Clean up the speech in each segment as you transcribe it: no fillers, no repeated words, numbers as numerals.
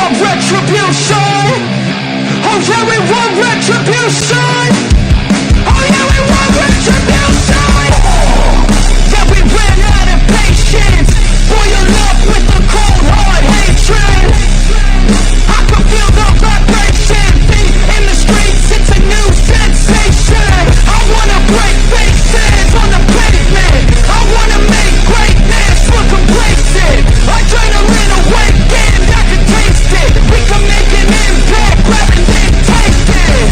want retribution. Oh yeah, we want retribution. Oh yeah, we want retribution. Yeah, we ran out of patience. Boil up with the cold hard hatred. I can feel the vibration. Beat in the streets, it's a new sensation. I wanna break faces on the pavement. I wanna make greatness look complacent. Adrenaline awakened, I can taste it. We can make an impact, grab it and take it.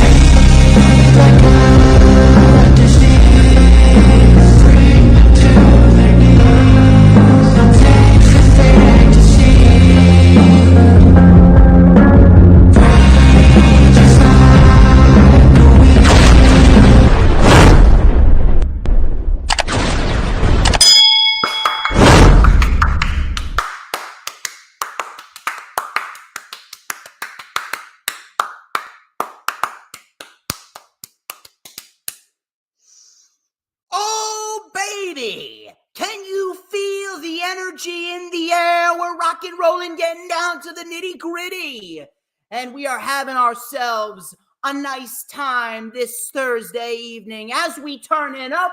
Can you feel the energy in the air? We're rock and rolling, getting down to the nitty gritty. And we are having ourselves a nice time this Thursday evening as we turn it up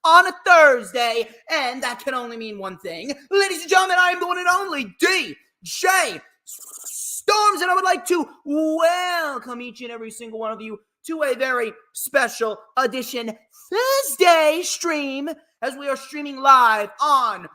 on a Thursday. And that can only mean one thing. Ladies and gentlemen, I am the one and only DJ Storms. And I would like to welcome each and every single one of you to a very special edition Thursday stream, as we are streaming live on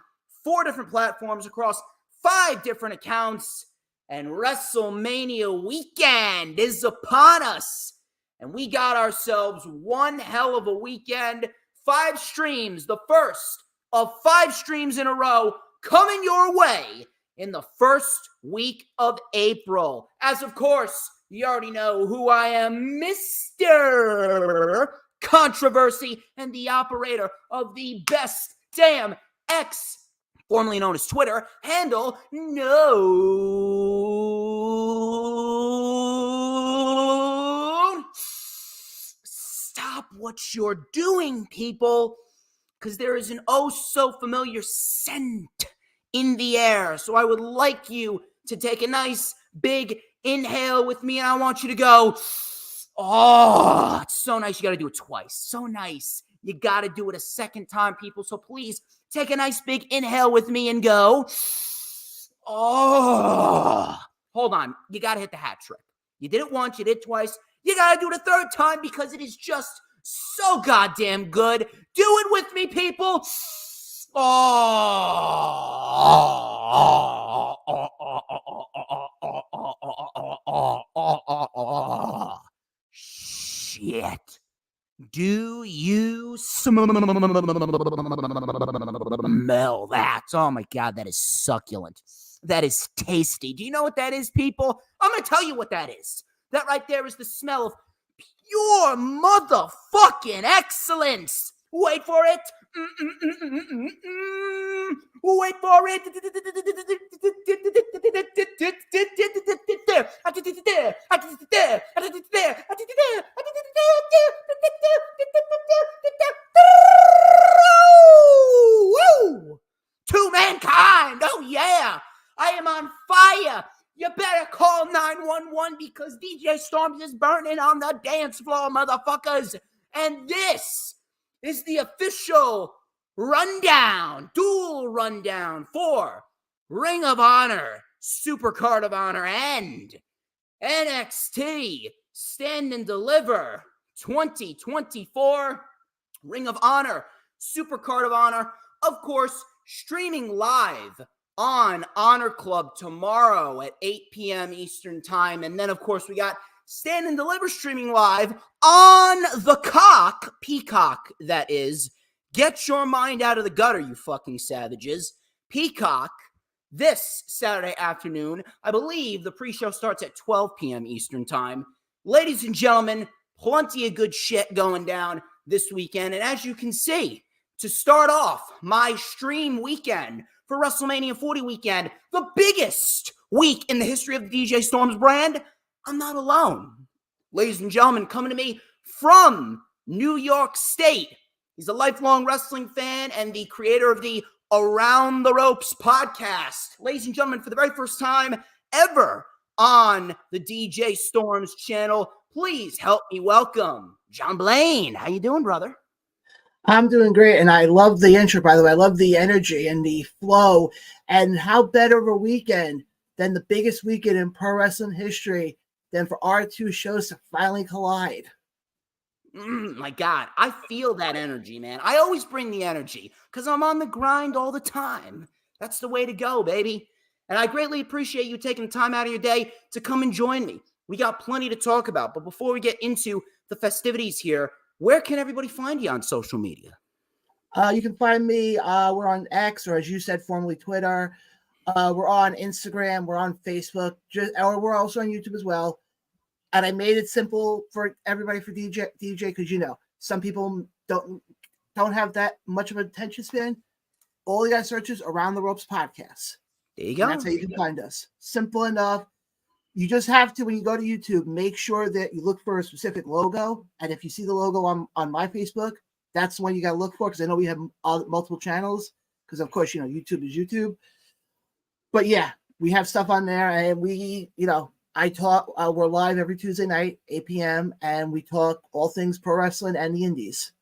4 different platforms across 5 different accounts, and WrestleMania weekend is upon us, and we got ourselves one hell of a weekend. 5 streams, the first of 5 streams in a row coming your way in the first week of April. As of course, you already know who I am, Mr. Controversy, and the operator of the best damn X, formerly known as Twitter, handle known. Stop what you're doing, people, because there is an oh so familiar scent in the air. So I would like you to take a nice big inhale with me, and I want you to go, oh, it's so nice. You got to do it twice. So nice. You got to do it a second time, people. So please take a nice big inhale with me and go, oh. Hold on. You got to hit the hat trick. You did it once. You did it twice. You got to do it a third time because it is just so goddamn good. Do it with me, people. Shit. Do you smell that? Oh my God, that is succulent. That is tasty. Do you know what that is, people? I'm going to tell you what that is. That right there is the smell of pure motherfucking excellence. Wait for it. Wait for it. 2 Mankind. Oh yeah. I am on fire. You better call 911 because DJ Storms is burning on the dance floor, motherfuckers. And this is the official rundown, dual rundown for Ring of Honor, Supercard of Honor, and NXT Stand and Deliver 2024. Ring of Honor, Supercard of Honor, of course, streaming live on Honor Club tomorrow at 8 p.m. Eastern Time. And then, of course, we got Stand and Deliver streaming live on the Peacock, that is. Get your mind out of the gutter, you fucking savages. Peacock, this Saturday afternoon. I believe the pre-show starts at 12 p.m. Eastern Time. Ladies and gentlemen, plenty of good shit going down this weekend. And as you can see, to start off my stream weekend for WrestleMania 40 weekend, the biggest week in the history of the DJ Storms brand, I'm not alone. Ladies and gentlemen, coming to me from New York State, he's a lifelong wrestling fan and the creator of the Around the Ropes podcast. Ladies and gentlemen, for the very first time ever on the DJ Storms channel. Please help me welcome Jon Blayne. How you doing, brother? I'm doing great, and I love the intro, by the way. I love the energy and the flow, and how better of a weekend than the biggest weekend in pro wrestling history than for our two shows to finally collide. My God, I feel that energy, man. I always bring the energy because I'm on the grind all the time. That's the way to go, baby. And I greatly appreciate you taking time out of your day to come and join me. We got plenty to talk about. But before we get into the festivities here, where can everybody find you on social media? You can find me. We're on X, or as you said, formerly Twitter. We're on Instagram. We're on Facebook. Or we're also on YouTube as well. And I made it simple for everybody for DJ because some people don't have that much of an attention span. All you got to search is Around the Ropes Podcast. There you go. And that's how you can find us. Simple enough. You just have to, when you go to YouTube, make sure that you look for a specific logo. And if you see the logo on my Facebook, that's the one you got to look for, because I know we have multiple channels. Because of course, YouTube is YouTube. But yeah, we have stuff on there, and we, I talk. We're live every Tuesday night, 8 p.m., and we talk all things pro wrestling and the indies.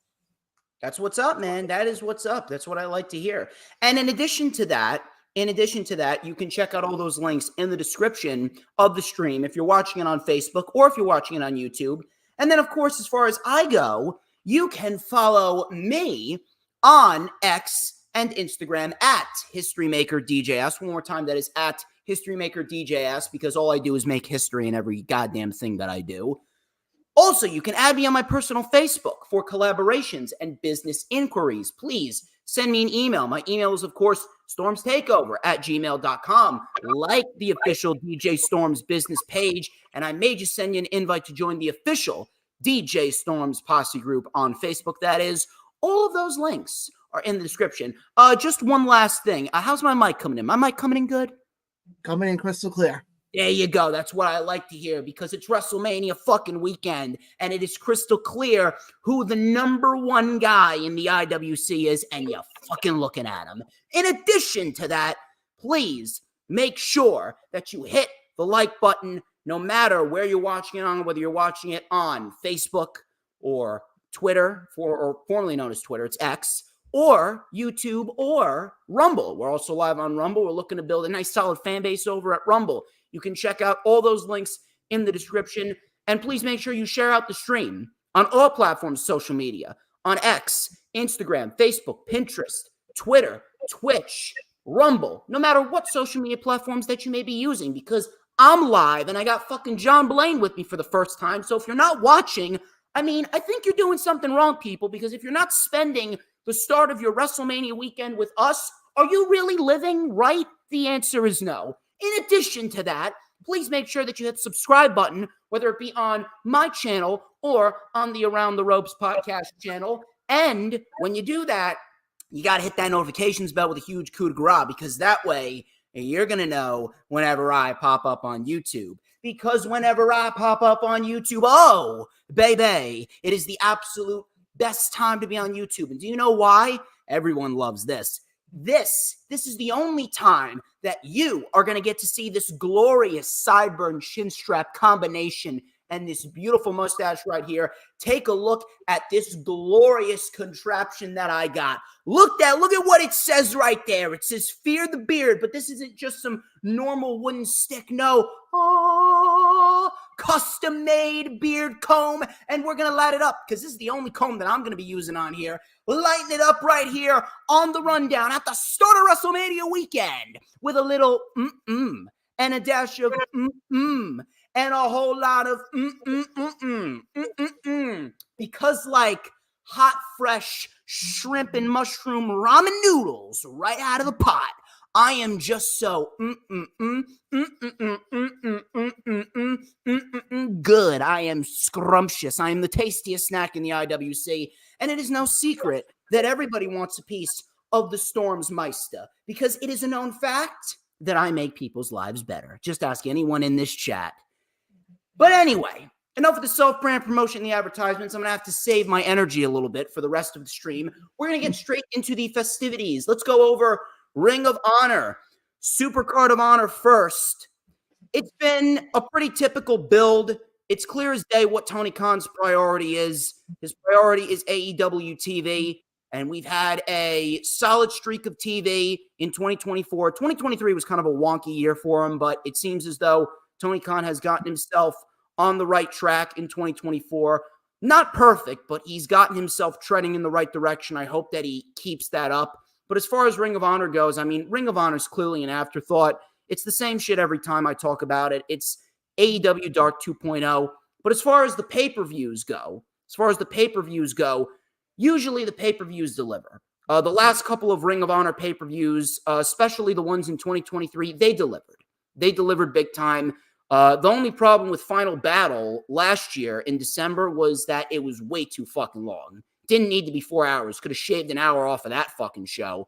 That's what's up, man. That is what's up. That's what I like to hear. And in addition to that, you can check out all those links in the description of the stream if you're watching it on Facebook or if you're watching it on YouTube. And then, of course, as far as I go, you can follow me on X and Instagram at HistoryMakerDJS. One more time, that is at HistoryMakerDJS, because all I do is make history in every goddamn thing that I do. Also, you can add me on my personal Facebook for collaborations and business inquiries. Please send me an email. My email is, of course, StormsTakeOver@gmail.com. Like the official DJ Storms business page, and I may just send you an invite to join the official DJ Storms Posse group on Facebook. That is, all of those links are in the description. Just one last thing. How's my mic coming in? My mic coming in good? Coming in crystal clear. There you go. That's what I like to hear, because it's WrestleMania fucking weekend, and it is crystal clear who the number one guy in the IWC is, and you're fucking looking at him. In addition to that, please make sure that you hit the like button no matter where you're watching it on, whether you're watching it on Facebook or Twitter, or formerly known as Twitter, it's X, or YouTube or Rumble. We're also live on Rumble. We're looking to build a nice solid fan base over at Rumble. You can check out all those links in the description. And please make sure you share out the stream on all platforms, social media, on X, Instagram, Facebook, Pinterest, Twitter, Twitch, Rumble, no matter what social media platforms that you may be using, because I'm live and I got fucking Jon Blayne with me for the first time. So if you're not watching, I think you're doing something wrong, people, because if you're not spending the start of your WrestleMania weekend with us, are you really living right? The answer is no. In addition to that, please make sure that you hit the subscribe button, whether it be on my channel or on the Around the Ropes podcast channel. And when you do that, you got to hit that notifications bell with a huge coup de grace, because that way you're going to know whenever I pop up on YouTube. Because whenever I pop up on YouTube, oh, baby, it is the absolute best time to be on YouTube. And do you know why? Everyone loves this. This is the only time that you are going to get to see this glorious sideburn chin strap combination and this beautiful mustache right here. Take a look at this glorious contraption that I got. Look at what it says right there. It says "Fear the Beard," but this isn't just some normal wooden stick. No, custom-made beard comb, and we're gonna light it up, because this is the only comb that I'm gonna be using on here. Lighting it up right here on the rundown at the start of WrestleMania weekend with a little and a dash of and a whole lot of because like hot, fresh shrimp and mushroom ramen noodles right out of the pot, I am just so good. I am scrumptious. I am the tastiest snack in the IWC, and it is no secret that everybody wants a piece of the Storms Meister, because it is a known fact that I make people's lives better. Just ask anyone in this chat. But anyway, enough of the self-brand promotion and the advertisements. I'm going to have to save my energy a little bit for the rest of the stream. We're going to get straight into the festivities. Let's go over Ring of Honor, Supercard of Honor first. It's been a pretty typical build. It's clear as day what Tony Khan's priority is. His priority is AEW TV, and we've had a solid streak of TV in 2024. 2023 was kind of a wonky year for him, but it seems as though Tony Khan has gotten himself on the right track in 2024. Not perfect, but he's gotten himself treading in the right direction. I hope that he keeps that up. But as far as Ring of Honor goes, I mean, Ring of Honor is clearly an afterthought. It's the same shit every time I talk about it. It's AEW Dark 2.0. But as far as the pay-per-views go, usually the pay-per-views deliver. The last couple of Ring of Honor pay-per-views, especially the ones in 2023, they delivered. They delivered big time. The only problem with Final Battle last year in December was that it was way too fucking long. Didn't need to be 4 hours. Could have shaved an hour off of that fucking show.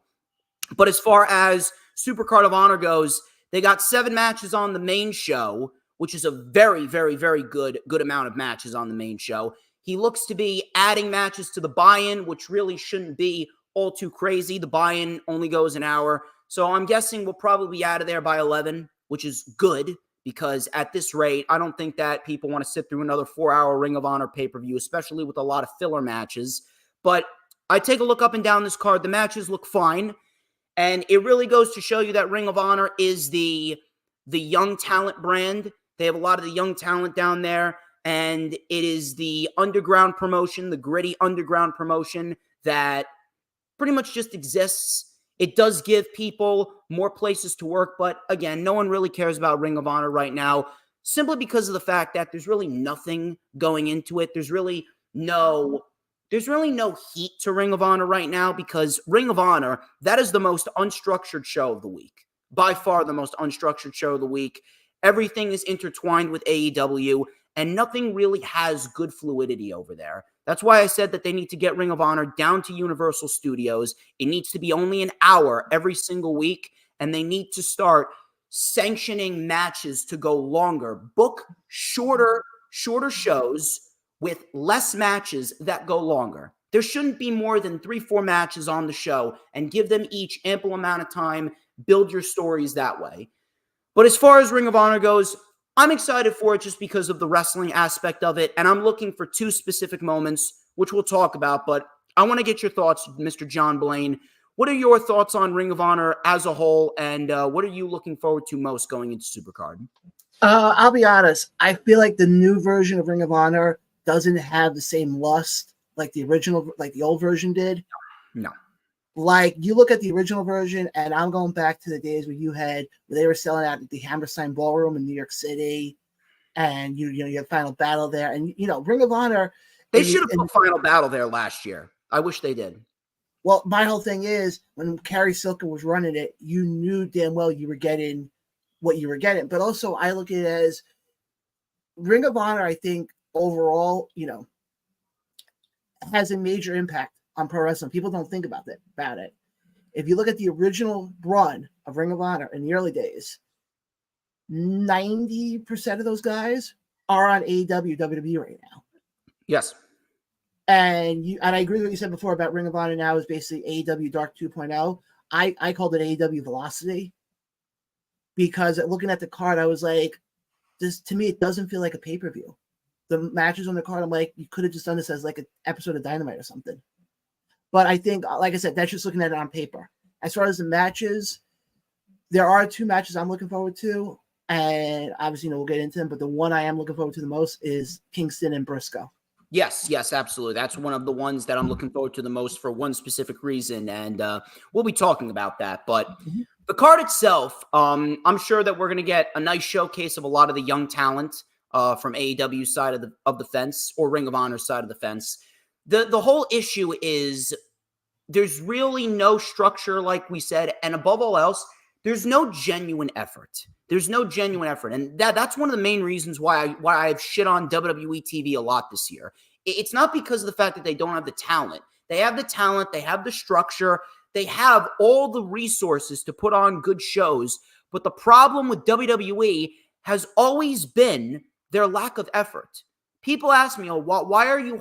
But as far as Supercard of Honor goes, they got 7 matches on the main show, which is a very, very, very good amount of matches on the main show. He looks to be adding matches to the buy-in, which really shouldn't be all too crazy. The buy-in only goes an hour. So I'm guessing we'll probably be out of there by 11, which is good, because at this rate, I don't think that people want to sit through another 4-hour Ring of Honor pay-per-view, especially with a lot of filler matches. But I take a look up and down this card. The matches look fine. And it really goes to show you that Ring of Honor is the young talent brand. They have a lot of the young talent down there. And it is the underground promotion, the gritty underground promotion that pretty much just exists. It does give people more places to work. But again, no one really cares about Ring of Honor right now, simply because of the fact that there's really nothing going into it. There's really no heat to Ring of Honor right now, because Ring of Honor, that is the most unstructured show of the week. By far the most unstructured show of the week. Everything is intertwined with AEW, and nothing really has good fluidity over there. That's why I said that they need to get Ring of Honor down to Universal Studios. It needs to be only an hour every single week, and they need to start sanctioning matches to go longer. Book shorter shows with less matches that go longer. There shouldn't be more than 3-4 matches on the show, and give them each ample amount of time. Build your stories that way. But as far as Ring of Honor goes, I'm excited for it just because of the wrestling aspect of it, and I'm looking for 2 specific moments, which we'll talk about, but I want to get your thoughts, Mr. Jon Blayne. What are your thoughts on Ring of Honor as a whole, and what are you looking forward to most going into Supercard? I'll be honest. I feel like the new version of Ring of Honor doesn't have the same lust like the original, like the old version did. No. Like, you look at the original version, and I'm going back to the days where they were selling out at the Hammerstein Ballroom in New York City, and you had Final Battle there, and Ring of Honor. They should have put Final Battle there last year. I wish they did. Well, my whole thing is, when Carrie Silken was running it, you knew damn well you were getting what you were getting. But also, I look at it as Ring of Honor, I think, overall, has a major impact on pro wrestling. People don't think about it. If you look at the original run of Ring of Honor in the early days, 90% of those guys are on AEW, WWE right now. Yes. And I agree with what you said before about Ring of Honor now is basically AEW Dark 2.0. I called it AEW Velocity, because looking at the card, I was like, to me, it doesn't feel like a pay-per-view. The matches on the card, I'm like, you could have just done this as like an episode of Dynamite or something. But I think, like I said, that's just looking at it on paper. As far as the matches, there are 2 matches I'm looking forward to, and obviously, we'll get into them, but the one I am looking forward to the most is Kingston and Briscoe. Yes, absolutely. That's one of the ones that I'm looking forward to the most for one specific reason, and we'll be talking about that. But the card itself, I'm sure that we're going to get a nice showcase of a lot of the young talent from AEW's side of the fence, or Ring of Honor's side of the fence. The whole issue is there's really no structure, like we said, and above all else, there's no genuine effort. And that's one of the main reasons why I've shit on WWE TV a lot this year. It's not because of the fact that they don't have the talent. They have the talent, they have the structure, they have all the resources to put on good shows, but the problem with WWE has always been their lack of effort. People ask me, why have you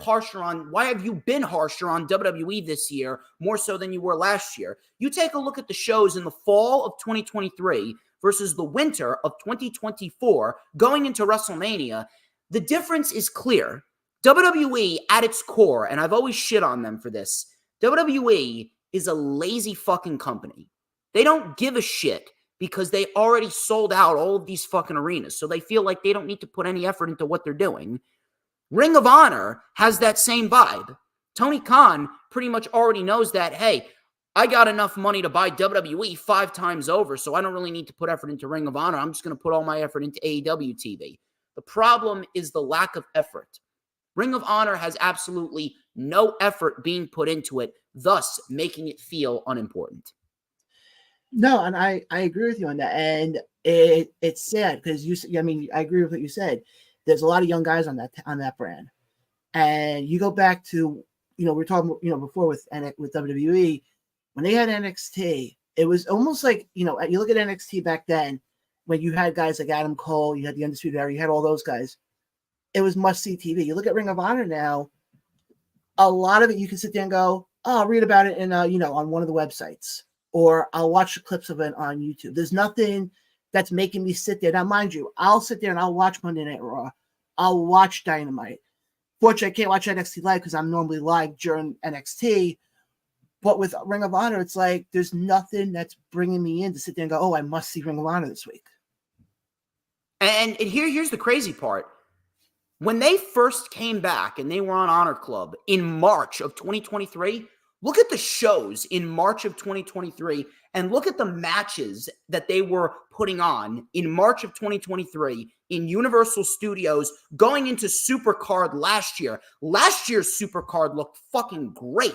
been harsher on WWE this year, more so than you were last year? You take a look at the shows in the fall of 2023 versus the winter of 2024 going into WrestleMania, the difference is clear. WWE at its core, and I've always shit on them for this, WWE is a lazy fucking company. They don't give a shit because they already sold out all of these fucking arenas. So they feel like they don't need to put any effort into what they're doing. Ring of Honor has that same vibe. Tony Khan pretty much already knows that, hey, I got enough money to buy WWE 5 times over, so I don't really need to put effort into Ring of Honor. I'm just going to put all my effort into AEW TV. The problem is the lack of effort. Ring of Honor has absolutely no effort being put into it, thus making it feel unimportant. No, and I agree with you on that. And it's sad because I agree with what you said. There's a lot of young guys on that brand. And you go back to, we were talking, before with WWE, when they had NXT, it was almost like, you look at NXT back then, when you had guys like Adam Cole, you had the Undisputed Era, you had all those guys. It was must-see TV. You look at Ring of Honor now, a lot of it you can sit there and go, oh, I'll read about it in, on one of the websites, or I'll watch the clips of it on YouTube. There's nothing that's making me sit there. Now, mind you, I'll sit there and I'll watch Monday Night Raw. I'll watch Dynamite. Fortunately, I can't watch NXT live because I'm normally live during NXT. But with Ring of Honor, it's like there's nothing that's bringing me in to sit there and go, oh, I must see Ring of Honor this week. And here's the crazy part. When they first came back and they were on Honor Club in March of 2023, look at the shows in March of 2023 and look at the matches that they were putting on in March of 2023 in Universal Studios going into Supercard last year. Last year's Supercard looked fucking great.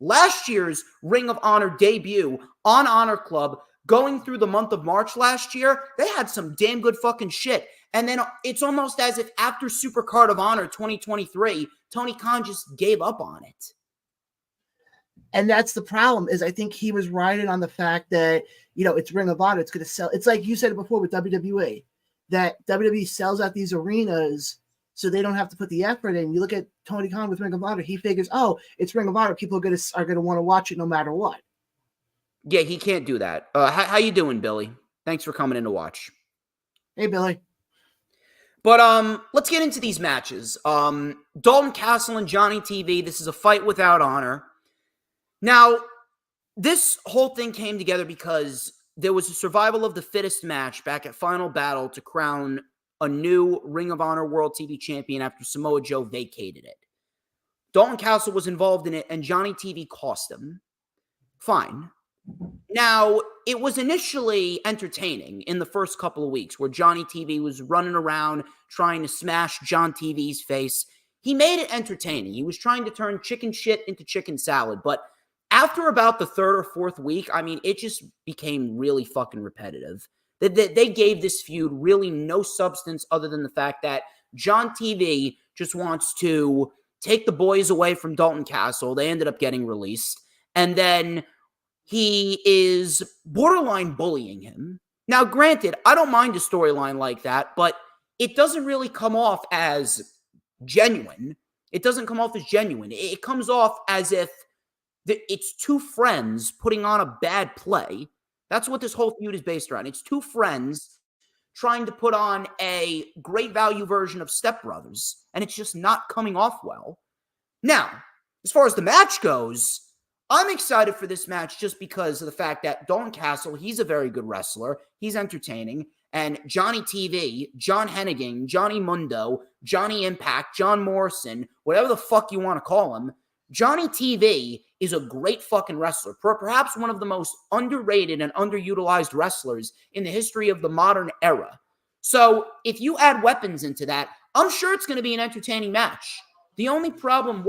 Last year's Ring of Honor debut on Honor Club going through the month of March last year, they had some damn good fucking shit. And then it's almost as if after Supercard of Honor 2023, Tony Khan just gave up on it. And that's the problem, is I think he was riding on the fact that, it's Ring of Honor. It's going to sell. It's like you said it before with WWE, that WWE sells out these arenas so they don't have to put the effort in. You look at Tony Khan with Ring of Honor. He figures, oh, it's Ring of Honor. People are going to want to watch it no matter what. Yeah, he can't do that. How you doing, Billy? Thanks for coming in to watch. Hey, Billy. But let's get into these matches. Dalton Castle and Johnny TV. This is a fight without honor. Now, this whole thing came together because there was a survival of the fittest match back at Final Battle to crown a new Ring of Honor World TV champion after Samoa Joe vacated it. Dalton Castle was involved in it, and Johnny TV cost him. Fine. Now, it was initially entertaining in the first couple of weeks where Johnny TV was running around trying to smash John TV's face. He made it entertaining. He was trying to turn chicken shit into chicken salad. But after about the third or fourth week, it just became really fucking repetitive. They gave this feud really no substance other than the fact that John TV just wants to take the boys away from Dalton Castle. They ended up getting released. And then he is borderline bullying him. Now, granted, I don't mind a storyline like that, but it doesn't really come off as genuine. It doesn't come off as genuine. It comes off as if it's two friends putting on a bad play. That's what this whole feud is based around. It's two friends trying to put on a great value version of Step Brothers, and it's just not coming off well. Now, as far as the match goes, I'm excited for this match just because of the fact that Dalton Castle, he's a very good wrestler. He's entertaining. And Johnny TV, John Hennigan, Johnny Mundo, Johnny Impact, John Morrison, whatever the fuck you want to call him, Johnny TV is a great fucking wrestler. Perhaps one of the most underrated and underutilized wrestlers in the history of the modern era. So if you add weapons into that, I'm sure it's going to be an entertaining match. The only problem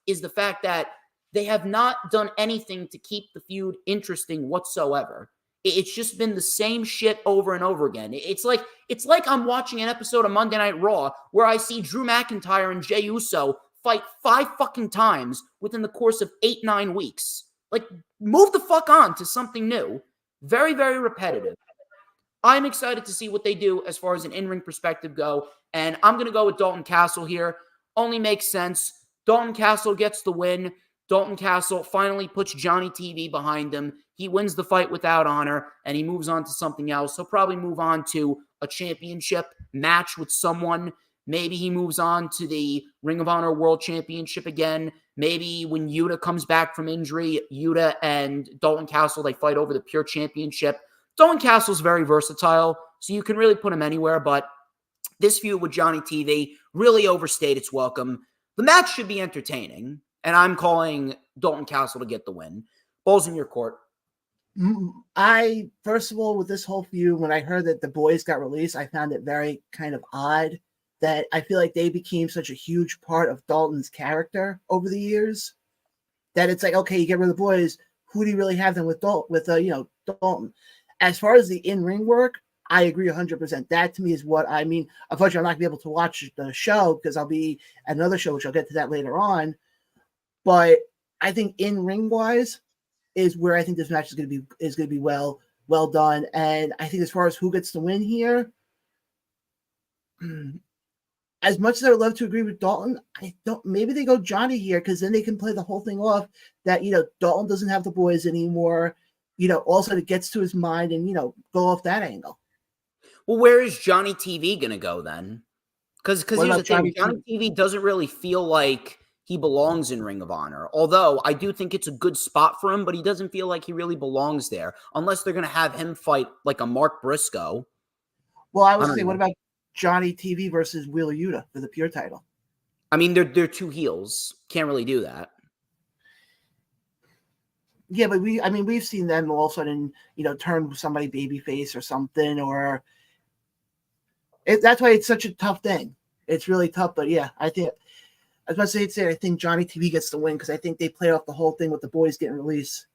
is the fact that they have not done anything to keep the feud interesting whatsoever. It's just been the same shit over and over again. It's like I'm watching an episode of Monday Night Raw where I see Drew McIntyre and Jey Uso fight 5 fucking times within the course of 8-9 weeks. Like, move the fuck on to something new. Very, very repetitive. I'm excited to see what they do as far as an in-ring perspective go, and I'm going to go with Dalton Castle here. Only makes sense. Dalton Castle gets the win. Dalton Castle finally puts Johnny TV behind him. He wins the fight without honor, and he moves on to something else. He'll probably move on to a championship match with someone. Maybe he moves on to the Ring of Honor World Championship again. Maybe when Yuta comes back from injury, Yuta and Dalton Castle, they fight over the Pure Championship. Dalton Castle's very versatile, so you can really put him anywhere, but this feud with Johnny TV really overstayed its welcome. The match should be entertaining, and I'm calling Dalton Castle to get the win. Ball's in your court. First of all, with this whole feud, when I heard that the boys got released, I found it very kind of odd that I feel like they became such a huge part of Dalton's character over the years that it's like, okay, you get rid of the boys. Who do you really have them with Dalton? As far as the in-ring work, I agree 100%. That to me is what I mean. Unfortunately, I'm not going to be able to watch the show because I'll be at another show, which I'll get to that later on. But I think in-ring wise is where I think this match is going to be well done. And I think as far as who gets the win here, as much as I would love to agree with Dalton, I don't. Maybe they go Johnny here because then they can play the whole thing off that Dalton doesn't have the boys anymore. Also it gets to his mind and go off that angle. Well, where is Johnny TV going to go then? Because here's the thing, Johnny TV doesn't really feel like he belongs in Ring of Honor. Although I do think it's a good spot for him, but he doesn't feel like he really belongs there unless they're going to have him fight like a Mark Briscoe. Well, I was saying, what about Johnny TV versus Wheeler Yuta for the Pure title? I mean, they're two heels. Can't really do that. Yeah, but we've seen them all of a sudden, turn somebody babyface or something, or that's why it's such a tough thing. It's really tough, but yeah, I think I was about to say I think Johnny TV gets the win because I think they play off the whole thing with the boys getting released.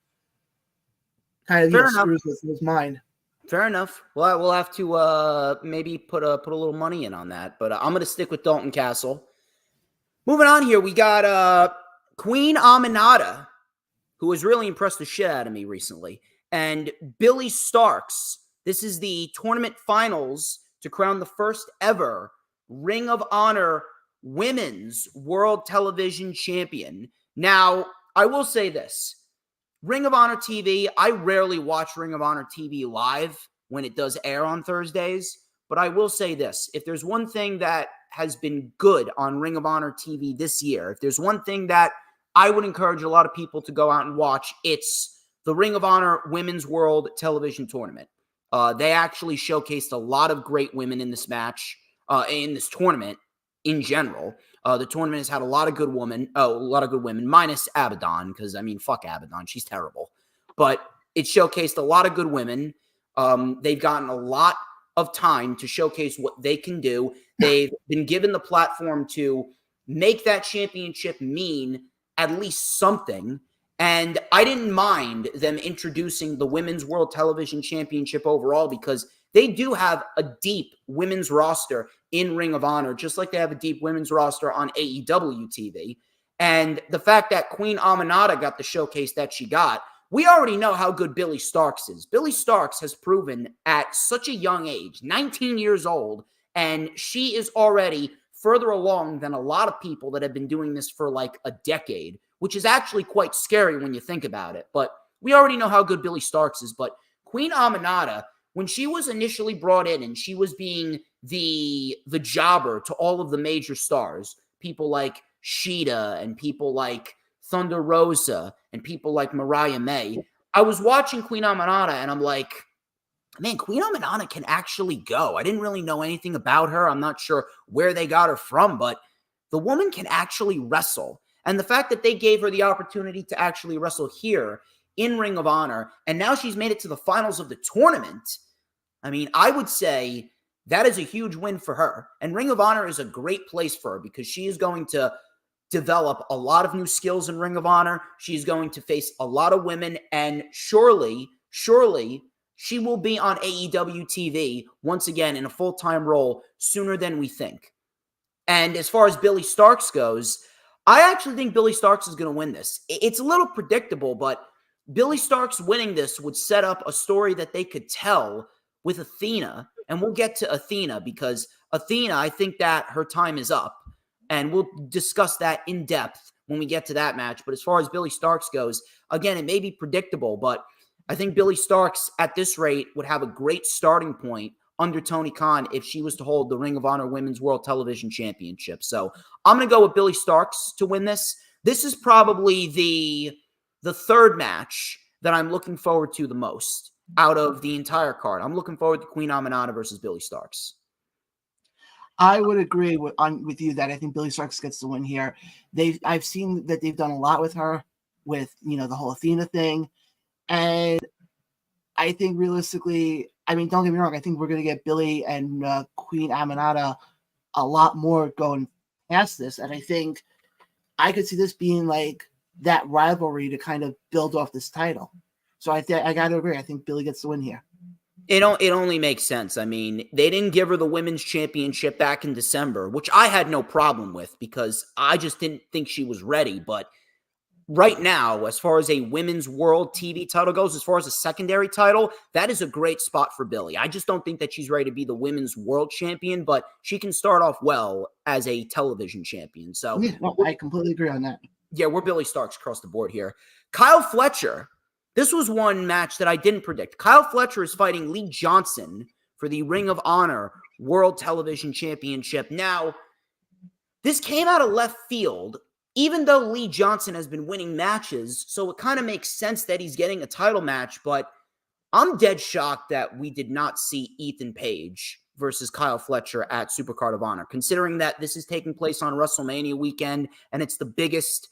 Kind of screws with his mind. Fair enough. Well, we'll have to maybe put a little money in on that, but I'm going to stick with Dalton Castle. Moving on here, we got Queen Aminata, who has really impressed the shit out of me recently, and Billy Starks. This is the tournament finals to crown the first ever Ring of Honor Women's World Television Champion. Now, I will say this. Ring of Honor TV, I rarely watch Ring of Honor TV live when it does air on Thursdays, but I will say this. If there's one thing that has been good on Ring of Honor TV this year, if there's one thing that I would encourage a lot of people to go out and watch, it's the Ring of Honor Women's World Television Tournament. They actually showcased a lot of great women in this match, in this tournament in general. The tournament has had a lot of good women, minus Abaddon, because, fuck Abaddon. She's terrible. But it showcased a lot of good women. They've gotten a lot of time to showcase what they can do. They've been given the platform to make that championship mean at least something. And I didn't mind them introducing the Women's World Television Championship overall because they do have a deep women's roster in Ring of Honor, just like they have a deep women's roster on AEW TV. And the fact that Queen Aminata got the showcase that she got, we already know how good Billy Starks is. Billy Starks has proven at such a young age, 19 years old, and she is already further along than a lot of people that have been doing this for like a decade, which is actually quite scary when you think about it. But we already know how good Billy Starks is. But Queen Aminata, when she was initially brought in and she was being the jobber to all of the major stars, people like Sheeta and people like Thunder Rosa and people like Mariah May, I was watching Queen Aminata and I'm like, man, Queen Aminata can actually go. I didn't really know anything about her. I'm not sure where they got her from, but the woman can actually wrestle. And the fact that they gave her the opportunity to actually wrestle here in Ring of Honor, and now she's made it to the finals of the tournament, I would say that is a huge win for her. And Ring of Honor is a great place for her because she is going to develop a lot of new skills in Ring of Honor. She's going to face a lot of women, and surely she will be on AEW TV once again in a full-time role sooner than we think. And as far as Billy Starks goes, I actually think Billy Starks is going to win this. It's a little predictable, but Billy Starks winning this would set up a story that they could tell with Athena. And we'll get to Athena because Athena, I think that her time is up. And we'll discuss that in depth when we get to that match. But as far as Billie Starkz goes, again, it may be predictable, but I think Billie Starkz at this rate would have a great starting point under Tony Khan if she was to hold the Ring of Honor Women's World Television Championship. So I'm going to go with Billie Starkz to win this. This is probably the third match that I'm looking forward to the most out of the entire card. I'm looking forward to Queen Aminata versus Billie Starkz. I would agree with you that I think Billie Starkz gets the win here. I've seen that they've done a lot with her, with the whole Athena thing, and I think realistically, I mean, don't get me wrong, I think we're going to get Billie and Queen Aminata a lot more going past this, and I think I could see this being like that rivalry to kind of build off this title. So I got to agree. I think Billie gets the win here. It only makes sense. I mean, they didn't give her the women's championship back in December, which I had no problem with because I just didn't think she was ready. But right now, as far as a women's world TV title goes, as far as a secondary title, that is a great spot for Billie. I just don't think that she's ready to be the women's world champion, but she can start off well as a television champion. So yeah, no, I completely agree on that. Yeah, we're Billie Starkz across the board here. Kyle Fletcher. This was one match that I didn't predict. Kyle Fletcher is fighting Lee Johnson for the Ring of Honor World Television Championship. Now, this came out of left field, even though Lee Johnson has been winning matches, so it kind of makes sense that he's getting a title match, but I'm dead shocked that we did not see Ethan Page versus Kyle Fletcher at Supercard of Honor, considering that this is taking place on WrestleMania weekend, and it's the biggest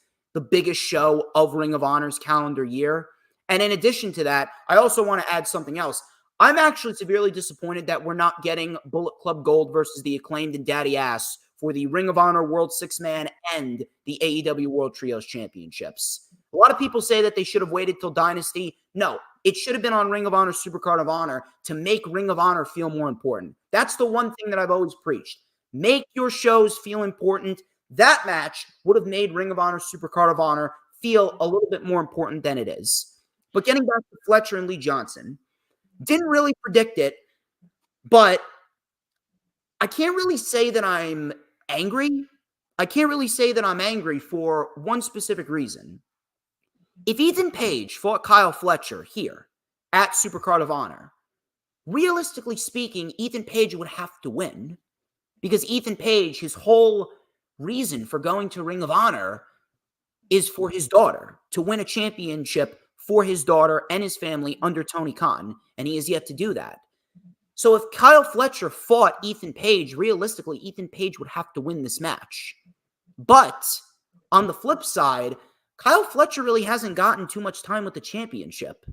show of Ring of Honor's calendar year. And in addition to that, I also want to add something else. I'm actually severely disappointed that we're not getting Bullet Club Gold versus the Acclaimed and Daddy Ass for the Ring of Honor World Six-Man and the AEW World Trios Championships. A lot of people say that they should have waited till Dynasty. No, it should have been on Ring of Honor Supercard of Honor to make Ring of Honor feel more important. That's the one thing that I've always preached. Make your shows feel important. That match would have made Ring of Honor Supercard of Honor feel a little bit more important than it is. But getting back to Fletcher and Lee Johnson, didn't really predict it, but I can't really say that I'm angry. I can't really say that I'm angry for one specific reason. If Ethan Page fought Kyle Fletcher here at Supercard of Honor, realistically speaking, Ethan Page would have to win because Ethan Page, his whole reason for going to Ring of Honor is for his daughter, to win a championship for his daughter and his family under Tony Khan, and he has yet to do that. So if Kyle Fletcher fought Ethan Page, realistically, Ethan Page would have to win this match. But on the flip side, Kyle Fletcher really hasn't gotten too much time with the championship.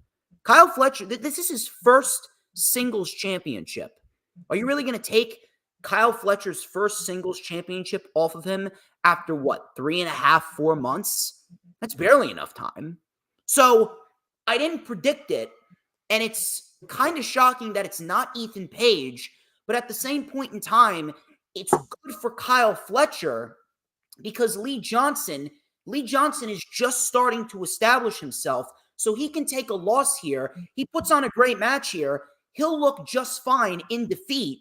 Kyle Fletcher, this is his first singles championship. Are you really going to take Kyle Fletcher's first singles championship off of him after, 3.5, 4 months? That's barely enough time. So I didn't predict it, and it's kind of shocking that it's not Ethan Page, but at the same point in time, it's good for Kyle Fletcher because Lee Johnson is just starting to establish himself, so he can take a loss here. He puts on a great match here. He'll look just fine in defeat.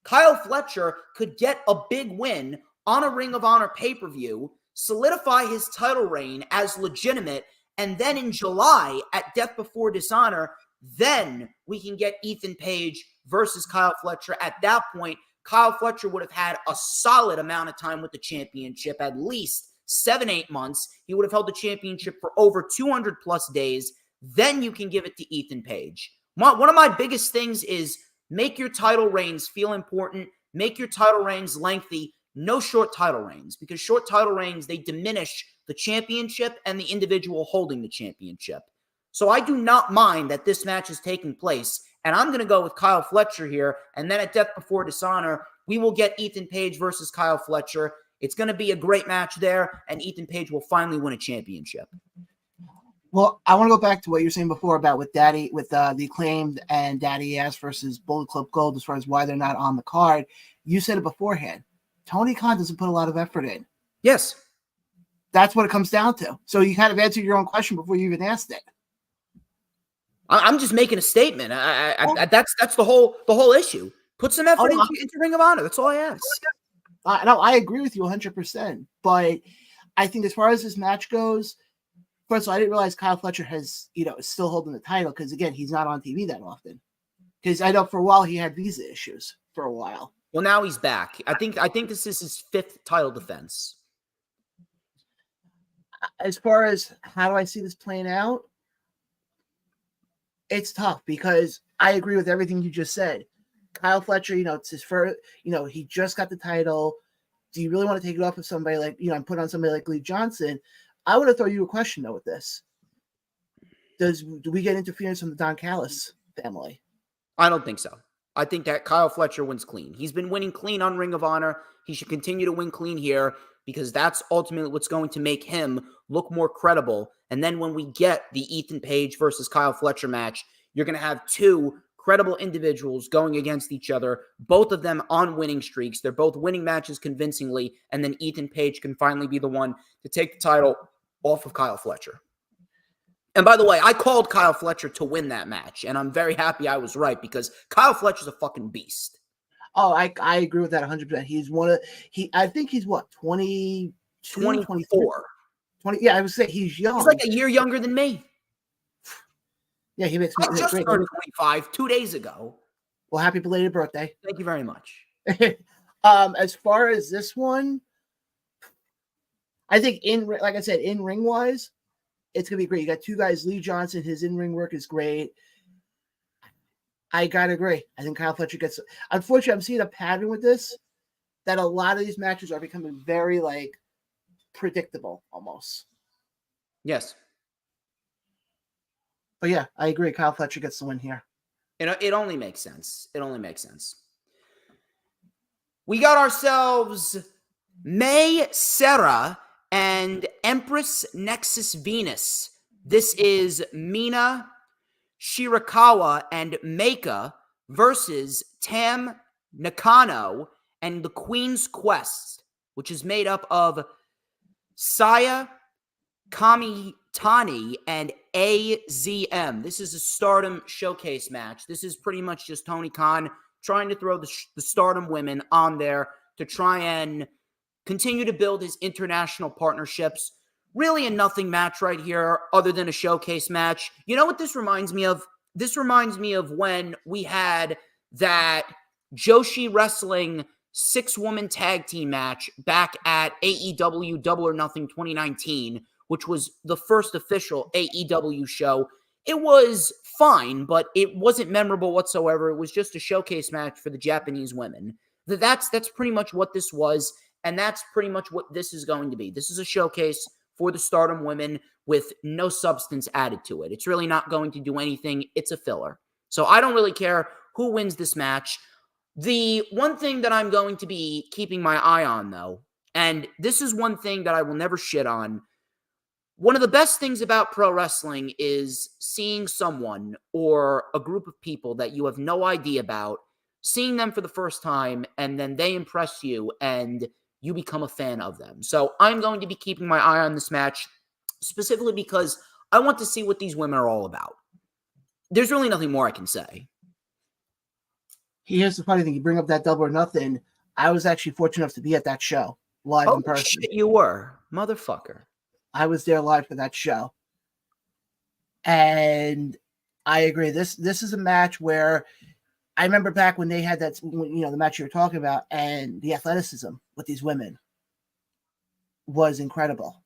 Kyle Fletcher could get a big win on a Ring of Honor pay-per-view, solidify his title reign as legitimate, and then in July at Death Before Dishonor, then we can get Ethan Page versus Kyle Fletcher. At that point, Kyle Fletcher would have had a solid amount of time with the championship, at least 7-8 months. He would have held the championship for over 200 plus days. Then you can give it to Ethan Page. One of my biggest things is make your title reigns feel important. Make your title reigns lengthy. No short title reigns, because short title reigns, they diminish the championship and the individual holding the championship. So I do not mind that this match is taking place, and I'm going to go with Kyle Fletcher here, and then at Death Before Dishonor, we will get Ethan Page versus Kyle Fletcher. It's going to be a great match there, and Ethan Page will finally win a championship. Well, I want to go back to what you were saying before about with the Acclaimed and Daddy Ass versus Bullet Club Gold as far as why they're not on the card. You said it beforehand. Tony Khan doesn't put a lot of effort in. Yes. That's what it comes down to. So you kind of answered your own question before you even asked it. I'm just making a statement. That's the whole issue. Put some effort into Ring of Honor. That's all I ask. No, I agree with you 100%. But I think as far as this match goes, first of all, I didn't realize Kyle Fletcher is still holding the title because, again, he's not on TV that often. Because I know for a while he had visa issues for a while. Well, now he's back. I think this is his 5th title defense. As far as how do I see this playing out, it's tough because I agree with everything you just said. Kyle Fletcher, it's his first, he just got the title. Do you really want to take it off of somebody like, and put on somebody like Lee Johnson? I want to throw you a question, though, with this. Do we get interference from the Don Callis family? I don't think so. I think that Kyle Fletcher wins clean. He's been winning clean on Ring of Honor. He should continue to win clean here because that's ultimately what's going to make him look more credible. And then when we get the Ethan Page versus Kyle Fletcher match, you're going to have 2 credible individuals going against each other, both of them on winning streaks. They're both winning matches convincingly, and then Ethan Page can finally be the one to take the title off of Kyle Fletcher. And by the way, I called Kyle Fletcher to win that match, and I'm very happy I was right because Kyle Fletcher's a fucking beast. Oh, I agree with that 100%. He's I think he's what, 22, 24. 20, yeah, I would say he's young. He's like a year younger than me. Yeah, he makes me I just great. turned 25 2 days ago. Well, happy belated birthday. Thank you very much. As far as this one, I think like I said, in ring wise, it's gonna be great. You got 2 guys, Lee Johnson, his in-ring work is great. I gotta agree. I think Kyle Fletcher gets. Unfortunately, I'm seeing a pattern with this that a lot of these matches are becoming very predictable almost. Yes. But yeah, I agree. Kyle Fletcher gets the win here. It only makes sense. It only makes sense. We got ourselves May Sarah and Empress Nexus Venus. This is Mina Shirakawa and Meika versus Tam Nakano and the Queen's Quest, which is made up of Saya Kamitani and AZM. This is a Stardom showcase match. This is pretty much just Tony Khan trying to throw the Stardom women on there to try and continue to build his international partnerships. Really a nothing match right here other than a showcase match. You know what this reminds me of? This reminds me of when we had that Joshi Wrestling 6-woman tag team match back at AEW Double or Nothing 2019, which was the first official AEW show. It was fine, but it wasn't memorable whatsoever. It was just a showcase match for the Japanese women. That's pretty much what this was, and that's pretty much what this is going to be. This is a showcase for the Stardom women with no substance added to it. It's really not going to do anything. It's a filler. So I don't really care who wins this match. The one thing that I'm going to be keeping my eye on, though, and this is one thing that I will never shit on, one of the best things about pro wrestling is seeing someone or a group of people that you have no idea about, seeing them for the first time, and then they impress you and you become a fan of them. So I'm going to be keeping my eye on this match, specifically because I want to see what these women are all about. There's really nothing more I can say. Here's the funny thing. You bring up that Double or Nothing. I was actually fortunate enough to be at that show live in person. Shit, you were. Motherfucker. I was there live for that show. And I agree. This is a match where I remember back when they had that, the match you were talking about, and the athleticism with these women was incredible.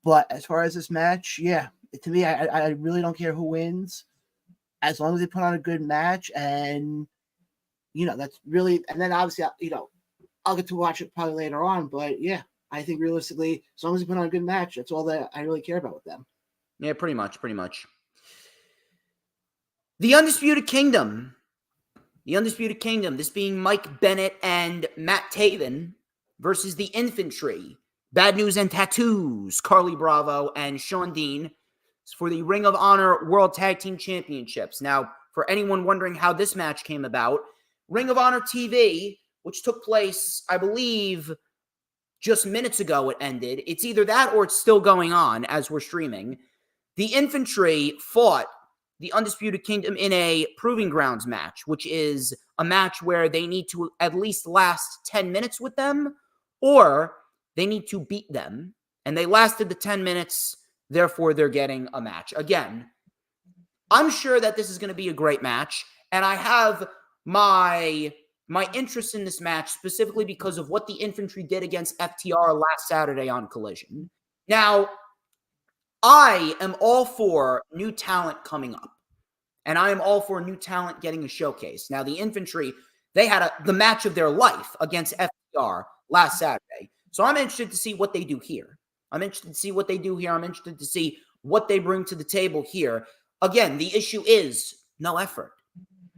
But as far as this match, yeah, to me, I really don't care who wins, as long as they put on a good match. And, that's really, and then obviously, I'll get to watch it probably later on. But yeah, I think realistically, as long as they put on a good match, that's all that I really care about with them. Yeah, pretty much. The Undisputed Kingdom, this being Mike Bennett and Matt Taven versus the Infantry, Bad News and Tattoos, Carly Bravo and Sean Dean, for the Ring of Honor World Tag Team Championships. Now, for anyone wondering how this match came about, Ring of Honor TV, which took place, I believe, just minutes ago, it ended. It's either that or it's still going on as we're streaming. The Infantry fought the Undisputed Kingdom in a Proving Grounds match, which is a match where they need to at least last 10 minutes with them, or they need to beat them and they lasted the 10 minutes. Therefore, they're getting a match. Again, I'm sure that this is going to be a great match, and I have my interest in this match specifically because of what the Infantry did against FTR last Saturday on Collision. Now, I am all for new talent coming up, and I am all for new talent getting a showcase. Now, the Infantry, they had the match of their life against FTR last Saturday, so I'm interested to see what they do here. I'm interested to see what they do here. I'm interested to see what they bring to the table here. Again, the issue is no effort.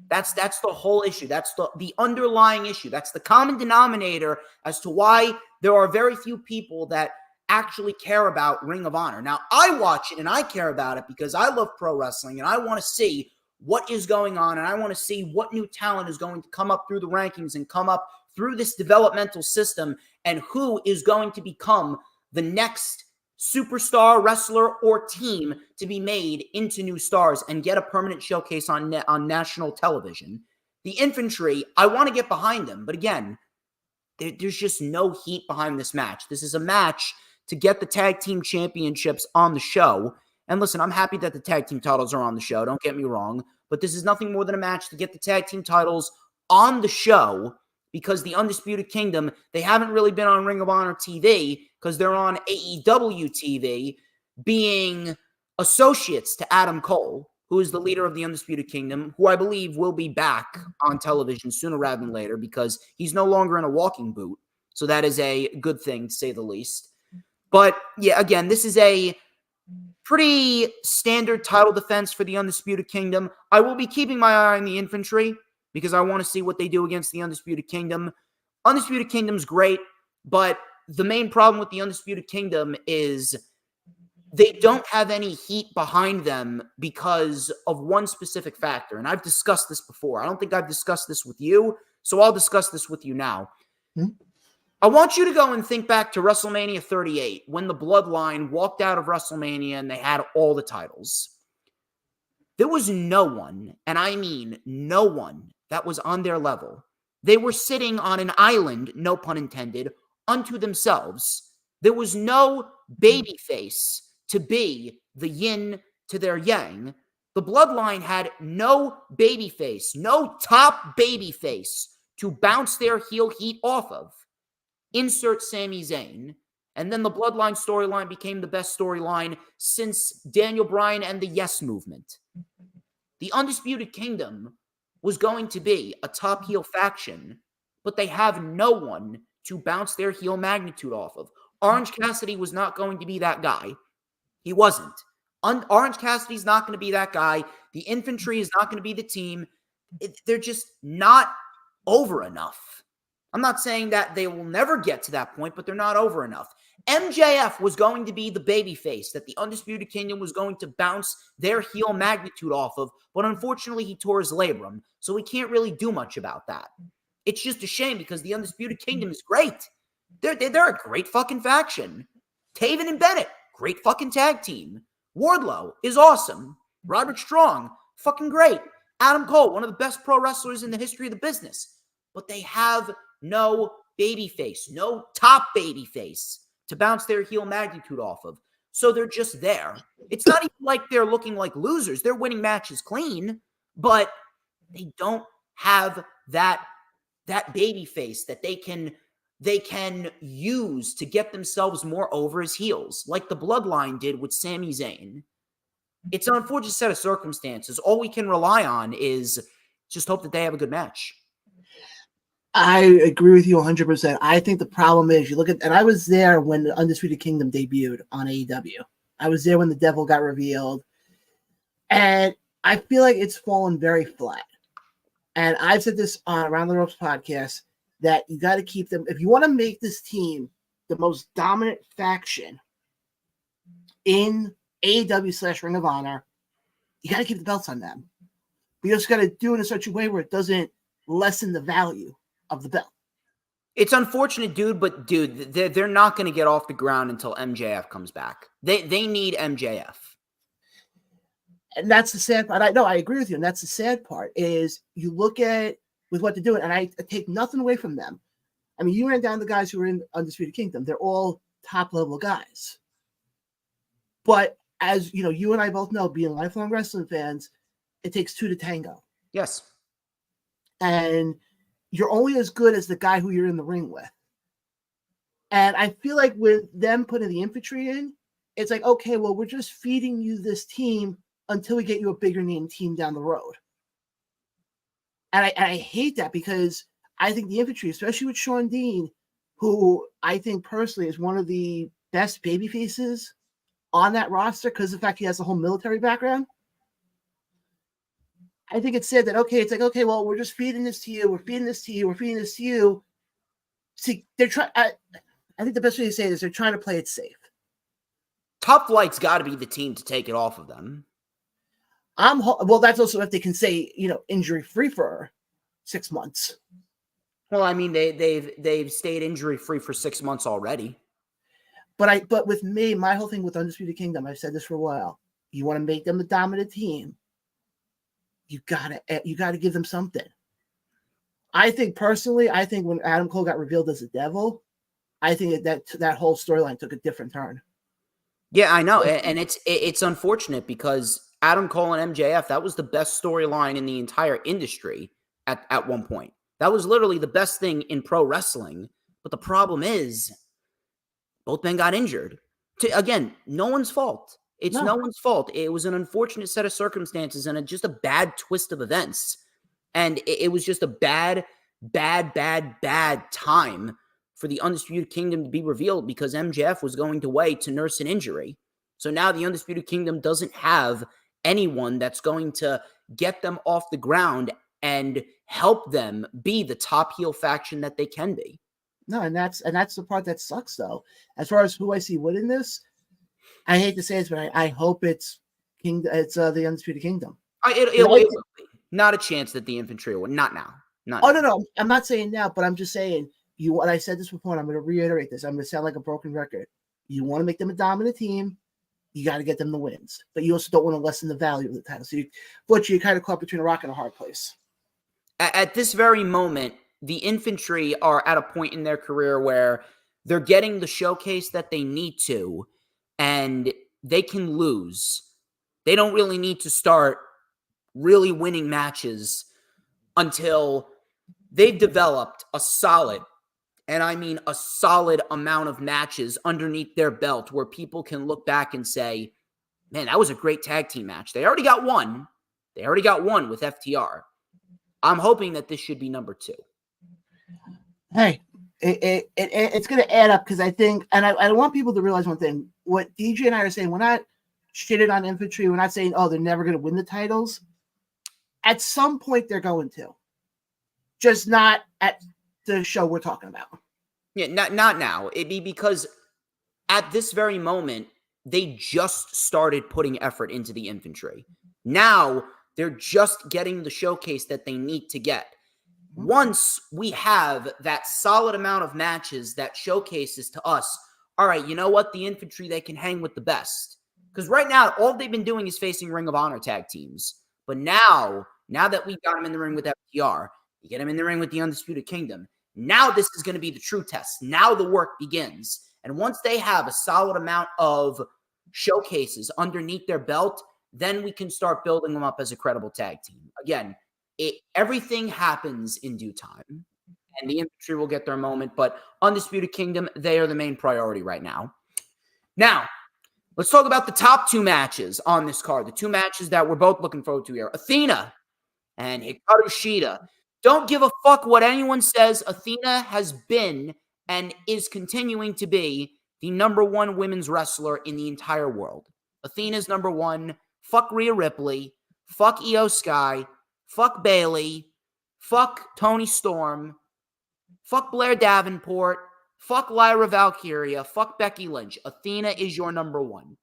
That's the whole issue. That's the underlying issue. That's the common denominator as to why there are very few people that actually care about Ring of Honor. Now, I watch it and I care about it because I love pro wrestling and I want to see what is going on and I want to see what new talent is going to come up through the rankings and come up through this developmental system and who is going to become the next superstar wrestler or team to be made into new stars and get a permanent showcase on national television. The Infantry, I want to get behind them, but again, there's just no heat behind this match. This is a match to get the tag team championships on the show. And listen, I'm happy that the tag team titles are on the show, don't get me wrong, but this is nothing more than a match to get the tag team titles on the show because the Undisputed Kingdom, they haven't really been on Ring of Honor TV because they're on AEW TV being associates to Adam Cole, who is the leader of the Undisputed Kingdom, who I believe will be back on television sooner rather than later because he's no longer in a walking boot. So that is a good thing, to say the least. But yeah, again, this is a pretty standard title defense for the Undisputed Kingdom. I will be keeping my eye on the Infantry because I want to see what they do against the Undisputed Kingdom. Undisputed Kingdom's great, but the main problem with the Undisputed Kingdom is they don't have any heat behind them because of one specific factor. And I've discussed this before. I don't think I've discussed this with you, so I'll discuss this with you now. I want you to go and think back to WrestleMania 38 when the Bloodline walked out of WrestleMania and they had all the titles. There was no one, and I mean no one, that was on their level. They were sitting on an island, no pun intended, unto themselves. There was no babyface to be the yin to their yang. The Bloodline had no babyface, no top babyface to bounce their heel heat off of. Insert Sami Zayn. And then the Bloodline storyline became the best storyline since Daniel Bryan and the Yes Movement. The Undisputed Kingdom was going to be a top heel faction, but they have no one to bounce their heel magnitude off of. Orange Cassidy was not going to be that guy. He wasn't. Orange Cassidy's not going to be that guy. The Infantry is not going to be the team. They're just not over enough. I'm not saying that they will never get to that point, but they're not over enough. MJF was going to be the babyface that the Undisputed Kingdom was going to bounce their heel magnitude off of, but unfortunately he tore his labrum, so we can't really do much about that. It's just a shame because the Undisputed Kingdom is great. They're a great fucking faction. Taven and Bennett, great fucking tag team. Wardlow is awesome. Roderick Strong, fucking great. Adam Cole, one of the best pro wrestlers in the history of the business. But they have no babyface, no top babyface to bounce their heel magnitude off of. So they're just there. It's not even like they're looking like losers. They're winning matches clean, but they don't have that babyface that they can use to get themselves more over as heels, like the Bloodline did with Sami Zayn. It's an unfortunate set of circumstances. All we can rely on is just hope that they have a good match. I agree with you 100%. I think the problem is you look at, and I was there when the Undisputed Kingdom debuted on AEW. I was there when the Devil got revealed, and I feel like it's fallen very flat. And I've said this on Around the Ropes podcast that you got to keep them. If you want to make this team the most dominant faction in AEW / Ring of Honor, you got to keep the belts on them. But you just got to do it in such a way where it doesn't lessen the value of the belt. It's unfortunate, but they're not going to get off the ground until MJF comes back. They need MJF. And that's the sad part. I agree with you. And that's the sad part is you look at with what they're doing, and I take nothing away from them. I mean, you ran down the guys who were in Undisputed Kingdom. They're all top level guys. But as you know, you and I both know, being lifelong wrestling fans, it takes two to tango. Yes. And you're only as good as the guy who you're in the ring with. And I feel like with them putting the infantry in, it's like, okay, well, we're just feeding you this team until we get you a bigger name team down the road. And I hate that, because I think the infantry, especially with Shawn Dean, who I think personally is one of the best baby faces on that roster because of the fact he has the whole military background. I think it's said that, okay, it's like, okay, well, we're just feeding this to you. We're feeding this to you. We're feeding this to you. See, they're trying. I think the best way to say it is they're trying to play it safe. Top Flight's got to be the team to take it off of them. Well, that's also if they can say, injury free for 6 months. Well, I mean, they've stayed injury free for 6 months already. But with me, my whole thing with Undisputed Kingdom, I've said this for a while. You want to make them a dominant team, you gotta give them something. I think personally, when Adam Cole got revealed as a devil, I think that whole storyline took a different turn. Yeah, I know, and it's unfortunate because Adam Cole and MJF, that was the best storyline in the entire industry at one point. That was literally the best thing in pro wrestling. But the problem is, both men got injured. Again, no one's fault. It's no one's fault. It was an unfortunate set of circumstances and just a bad twist of events. And it was just a bad time for the Undisputed Kingdom to be revealed because MJF was going away to nurse an injury. So now the Undisputed Kingdom doesn't have anyone that's going to get them off the ground and help them be the top heel faction that they can be. No, and that's the part that sucks, though. As far as who I see winning this, I hate to say this, but I hope it's the Undisputed Kingdom. It will be. Not a chance that the infantry will. Not now. No. I'm not saying now, but I'm just saying, what I said this before, and I'm going to reiterate this. I'm going to sound like a broken record. You want to make them a dominant team, you got to get them the wins. But you also don't want to lessen the value of the title. So you're kind of caught between a rock and a hard place. At this very moment, the infantry are at a point in their career where they're getting the showcase that they need to, and they can lose. They don't really need to start really winning matches until they've developed a solid, and I mean a solid amount of matches underneath their belt where people can look back and say, man, that was a great tag team match. They already got one. They already got one with FTR. I'm hoping that this should be number 2. Hey, it's going to add up because I think, and I want people to realize one thing. What DJ and I are saying, we're not shitting on infantry. We're not saying, they're never going to win the titles. At some point, they're going to. Just not at the show we're talking about. Yeah, not now. It'd be because at this very moment, they just started putting effort into the infantry. Now, they're just getting the showcase that they need to get. Once we have that solid amount of matches that showcases to us, all right, you know what? The infantry, they can hang with the best. Because right now, all they've been doing is facing Ring of Honor tag teams. But now that we got them in the ring with FTR, you get them in the ring with the Undisputed Kingdom. Now this is going to be the true test. Now the work begins. And once they have a solid amount of showcases underneath their belt, then we can start building them up as a credible tag team. Again, everything happens in due time, and the infantry will get their moment. But Undisputed Kingdom, they are the main priority right now. Now, let's talk about the top 2 matches on this card. The 2 matches that we're both looking forward to here. Athena and Hikaru Shida. Don't give a fuck what anyone says. Athena has been and is continuing to be the number 1 women's wrestler in the entire world. Athena's number 1. Fuck Rhea Ripley. Fuck Io Sky. Fuck Bayley. Fuck Tony Storm. Fuck Blair Davenport. Fuck Lyra Valkyria. Fuck Becky Lynch. Athena is your number 1.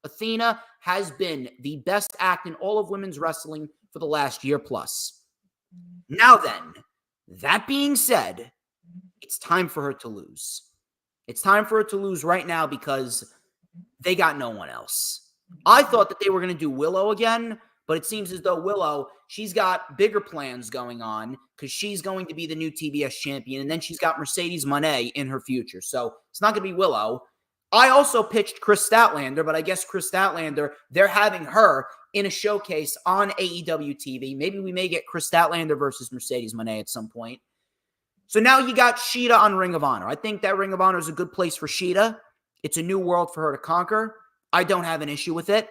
Athena has been the best act in all of women's wrestling for the last year plus. Now then, that being said, it's time for her to lose. It's time for her to lose right now because they got no one else. I thought that they were going to do Willow again, but it seems as though Willow, she's got bigger plans going on because she's going to be the new TBS champion, and then she's got Mercedes Moné in her future. So it's not going to be Willow. I also pitched Chris Statlander, but I guess Chris Statlander, they're having her in a showcase on AEW TV. Maybe we may get Chris Statlander versus Mercedes Moné at some point. So now you got Shida on Ring of Honor. I think that Ring of Honor is a good place for Shida. It's a new world for her to conquer. I don't have an issue with it.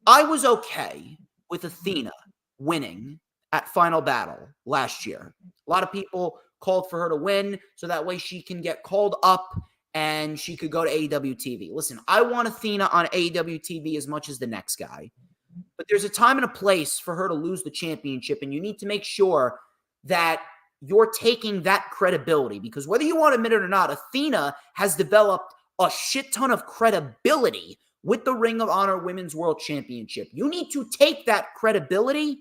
I was okay with Athena winning at Final Battle last year. A lot of people called for her to win so that way she can get called up and she could go to AEW TV. Listen, I want Athena on AEW TV as much as the next guy. But there's a time and a place for her to lose the championship, and you need to make sure that you're taking that credibility. Because whether you want to admit it or not, Athena has developed a shit ton of credibility with the Ring of Honor Women's World Championship. You need to take that credibility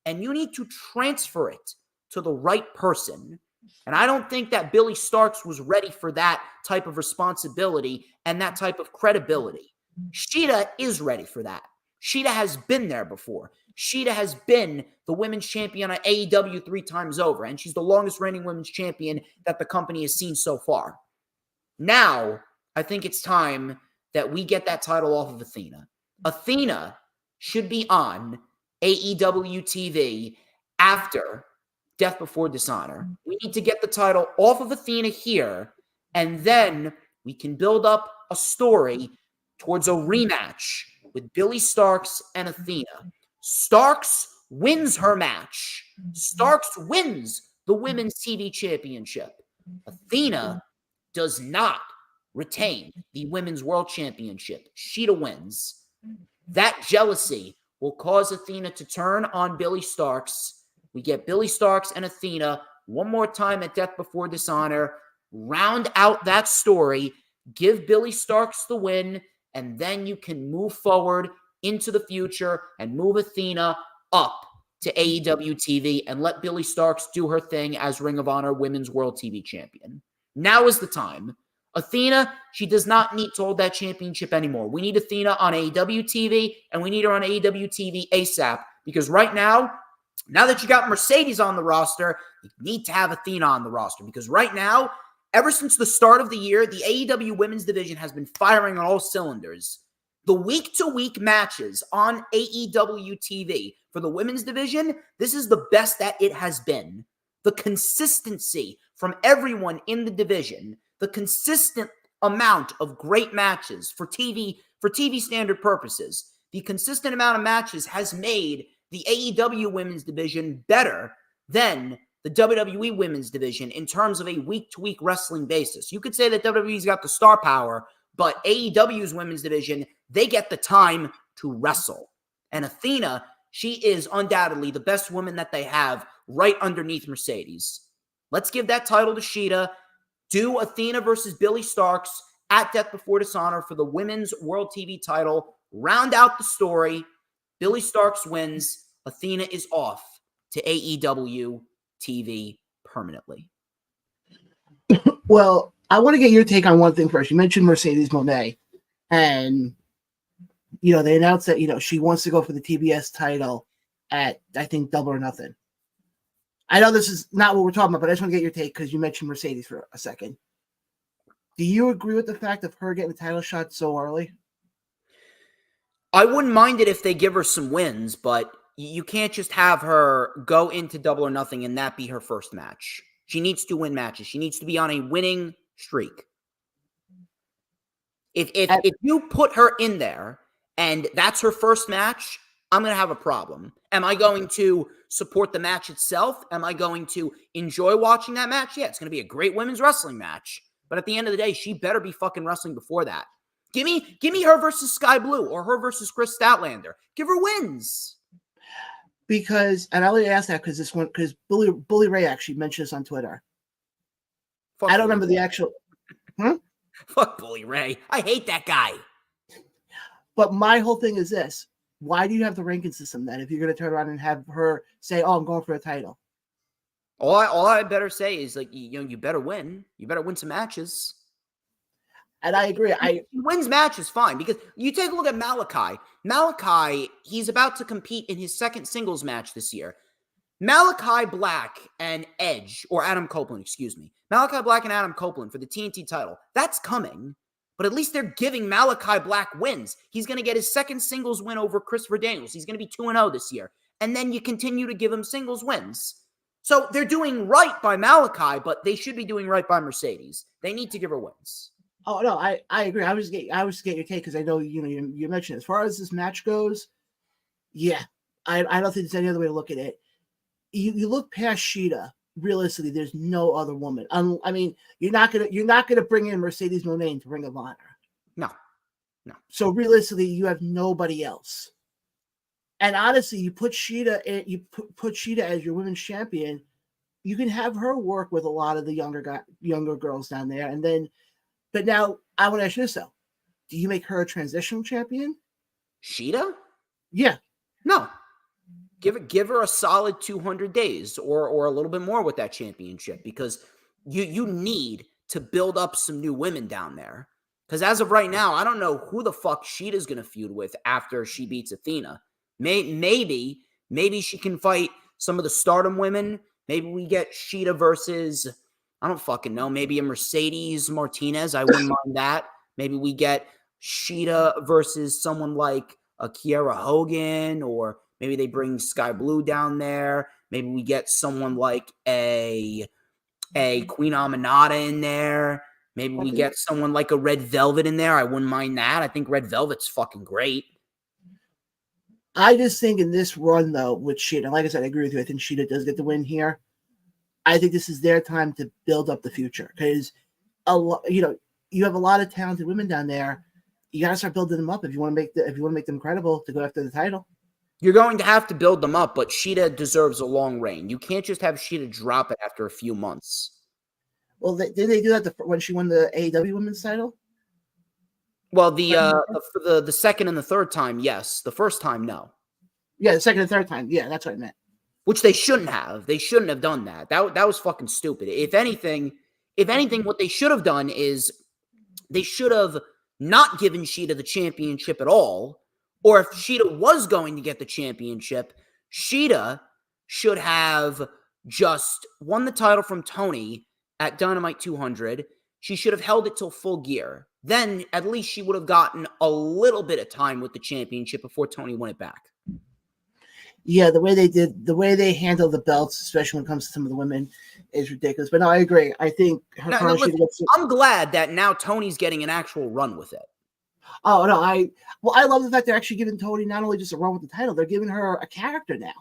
and you need to transfer it to the right person. And I don't think that Billie Starkz was ready for that type of responsibility and that type of credibility. Shida is ready for that. Shida has been there before. Shida has been the women's champion on AEW 3 times over, and she's the longest reigning women's champion that the company has seen so far. Now, I think it's time that we get that title off of Athena. Athena should be on AEW TV after Death Before Dishonor. We need to get the title off of Athena here, and then we can build up a story towards a rematch with Billie Starkz and Athena. Starkz wins her match. Starkz wins the Women's TV Championship. Athena does not retain the Women's World Championship. Shida wins. That jealousy will cause Athena to turn on Billie Starkz. We get Billie Starkz and Athena one more time at Death Before Dishonor. Round out that story. Give Billie Starkz the win. And then you can move forward into the future and move Athena up to AEW TV and let Billie Starkz do her thing as Ring of Honor Women's World TV Champion. Now is the time. Athena, she does not need to hold that championship anymore. We need Athena on AEW TV, and we need her on AEW TV ASAP, because right now that you got Mercedes on the roster, you need to have Athena on the roster, because right now, ever since the start of the year, the AEW women's division has been firing on all cylinders. The week-to-week matches on AEW TV for the women's division, this is the best that it has been. The consistency from everyone in the division, the consistent amount of great matches for TV standard purposes, the consistent amount of matches has made the AEW women's division better than the WWE women's division in terms of a week-to-week wrestling basis. You could say that WWE's got the star power, but AEW's women's division, they get the time to wrestle. And Athena, she is undoubtedly the best woman that they have right underneath Mercedes. Let's give that title to Shida. Do Athena versus Billie Starkz at Death Before Dishonor for the Women's World TV title. Round out the story. Billie Starkz wins. Athena is off to AEW TV permanently. Well, I want to get your take on one thing first. You mentioned Mercedes Moné, and they announced that she wants to go for the TBS title at, I think, Double or Nothing. I know this is not what we're talking about, but I just want to get your take because you mentioned Mercedes for a second. Do you agree with the fact of her getting the title shot so early? I wouldn't mind it if they give her some wins, but you can't just have her go into Double or Nothing and that be her first match. She needs to win matches. She needs to be on a winning streak. If you put her in there and that's her first match, I'm going to have a problem. Am I going to support the match itself? Am I going to enjoy watching that match? Yeah, it's going to be a great women's wrestling match. But at the end of the day, she better be fucking wrestling before that. Give me her versus Sky Blue or her versus Chris Statlander. Give her wins. Because, and I only ask that because Bully Ray actually mentioned this on Twitter. Fuck I don't Bully remember Ray. the actual. Fuck Bully Ray. I hate that guy. But my whole thing is this. Why do you have the ranking system then if you're going to turn around and have her say, oh, I'm going for a title? All I better say is, like, you better win. You better win some matches. And I agree. He wins matches, fine. Because you take a look at Malachi. Malachi, he's about to compete in his second singles match this year. Malachi Black and Edge, or Adam Copeland, excuse me. Malachi Black and Adam Copeland for the TNT title. That's coming. But at least they're giving Malachi Black wins. He's going to get his second singles win over Christopher Daniels. He's going to be 2-0 this year. And then you continue to give him singles wins. So they're doing right by Malachi, but they should be doing right by Mercedes. They need to give her wins. Oh no, I agree. I was getting your take because I know you mentioned as far as this match goes. Yeah, I don't think there's any other way to look at it. You look past Shida. Realistically, there's no other woman. I mean, you're not gonna bring in Mercedes Moné to Ring of Honor. No. So realistically, you have nobody else. And honestly, you put Shida as your women's champion. You can have her work with a lot of the younger girls down there, and then. But now I want to ask you this though: do you make her a transitional champion? Shida? Yeah. No. Give her a solid 200 days or a little bit more with that championship, because you need to build up some new women down there. Because as of right now, I don't know who the fuck Shida's going to feud with after she beats Athena. Maybe she can fight some of the Stardom women. Maybe we get Shida versus, I don't fucking know, maybe a Mercedes Martinez. I wouldn't mind that. Maybe we get Shida versus someone like a Kiera Hogan, or maybe they bring Sky Blue down there. Maybe we get someone like a Queen Aminata in there. Maybe we get someone like a Red Velvet in there. I wouldn't mind that. I think Red Velvet's fucking great. I just think in this run, though, with Shida, like I said, I agree with you. I think Shida does get the win here. I think this is their time to build up the future, because you have a lot of talented women down there. You got to start building them up if you want to make them credible to go after the title. You're going to have to build them up, but Shida deserves a long reign. You can't just have Shida drop it after a few months. Well, didn't they do that when she won the AEW Women's title? Well, the second and the third time, yes. The first time, no. Yeah, the second and third time. Yeah, that's what I meant. Which they shouldn't have. They shouldn't have done that. That was fucking stupid. If anything, what they should have done is they should have not given Shida the championship at all. Or if Shida was going to get the championship, Shida should have just won the title from Tony at Dynamite 200. She should have held it till Full Gear. Then at least she would have gotten a little bit of time with the championship before Tony won it back. Yeah, the way they handle the belts, especially when it comes to some of the women, is ridiculous. But no, I agree. I think I'm glad that now Tony's getting an actual run with it. Oh no, I love the fact they're actually giving Tony not only just a run with the title, they're giving her a character now.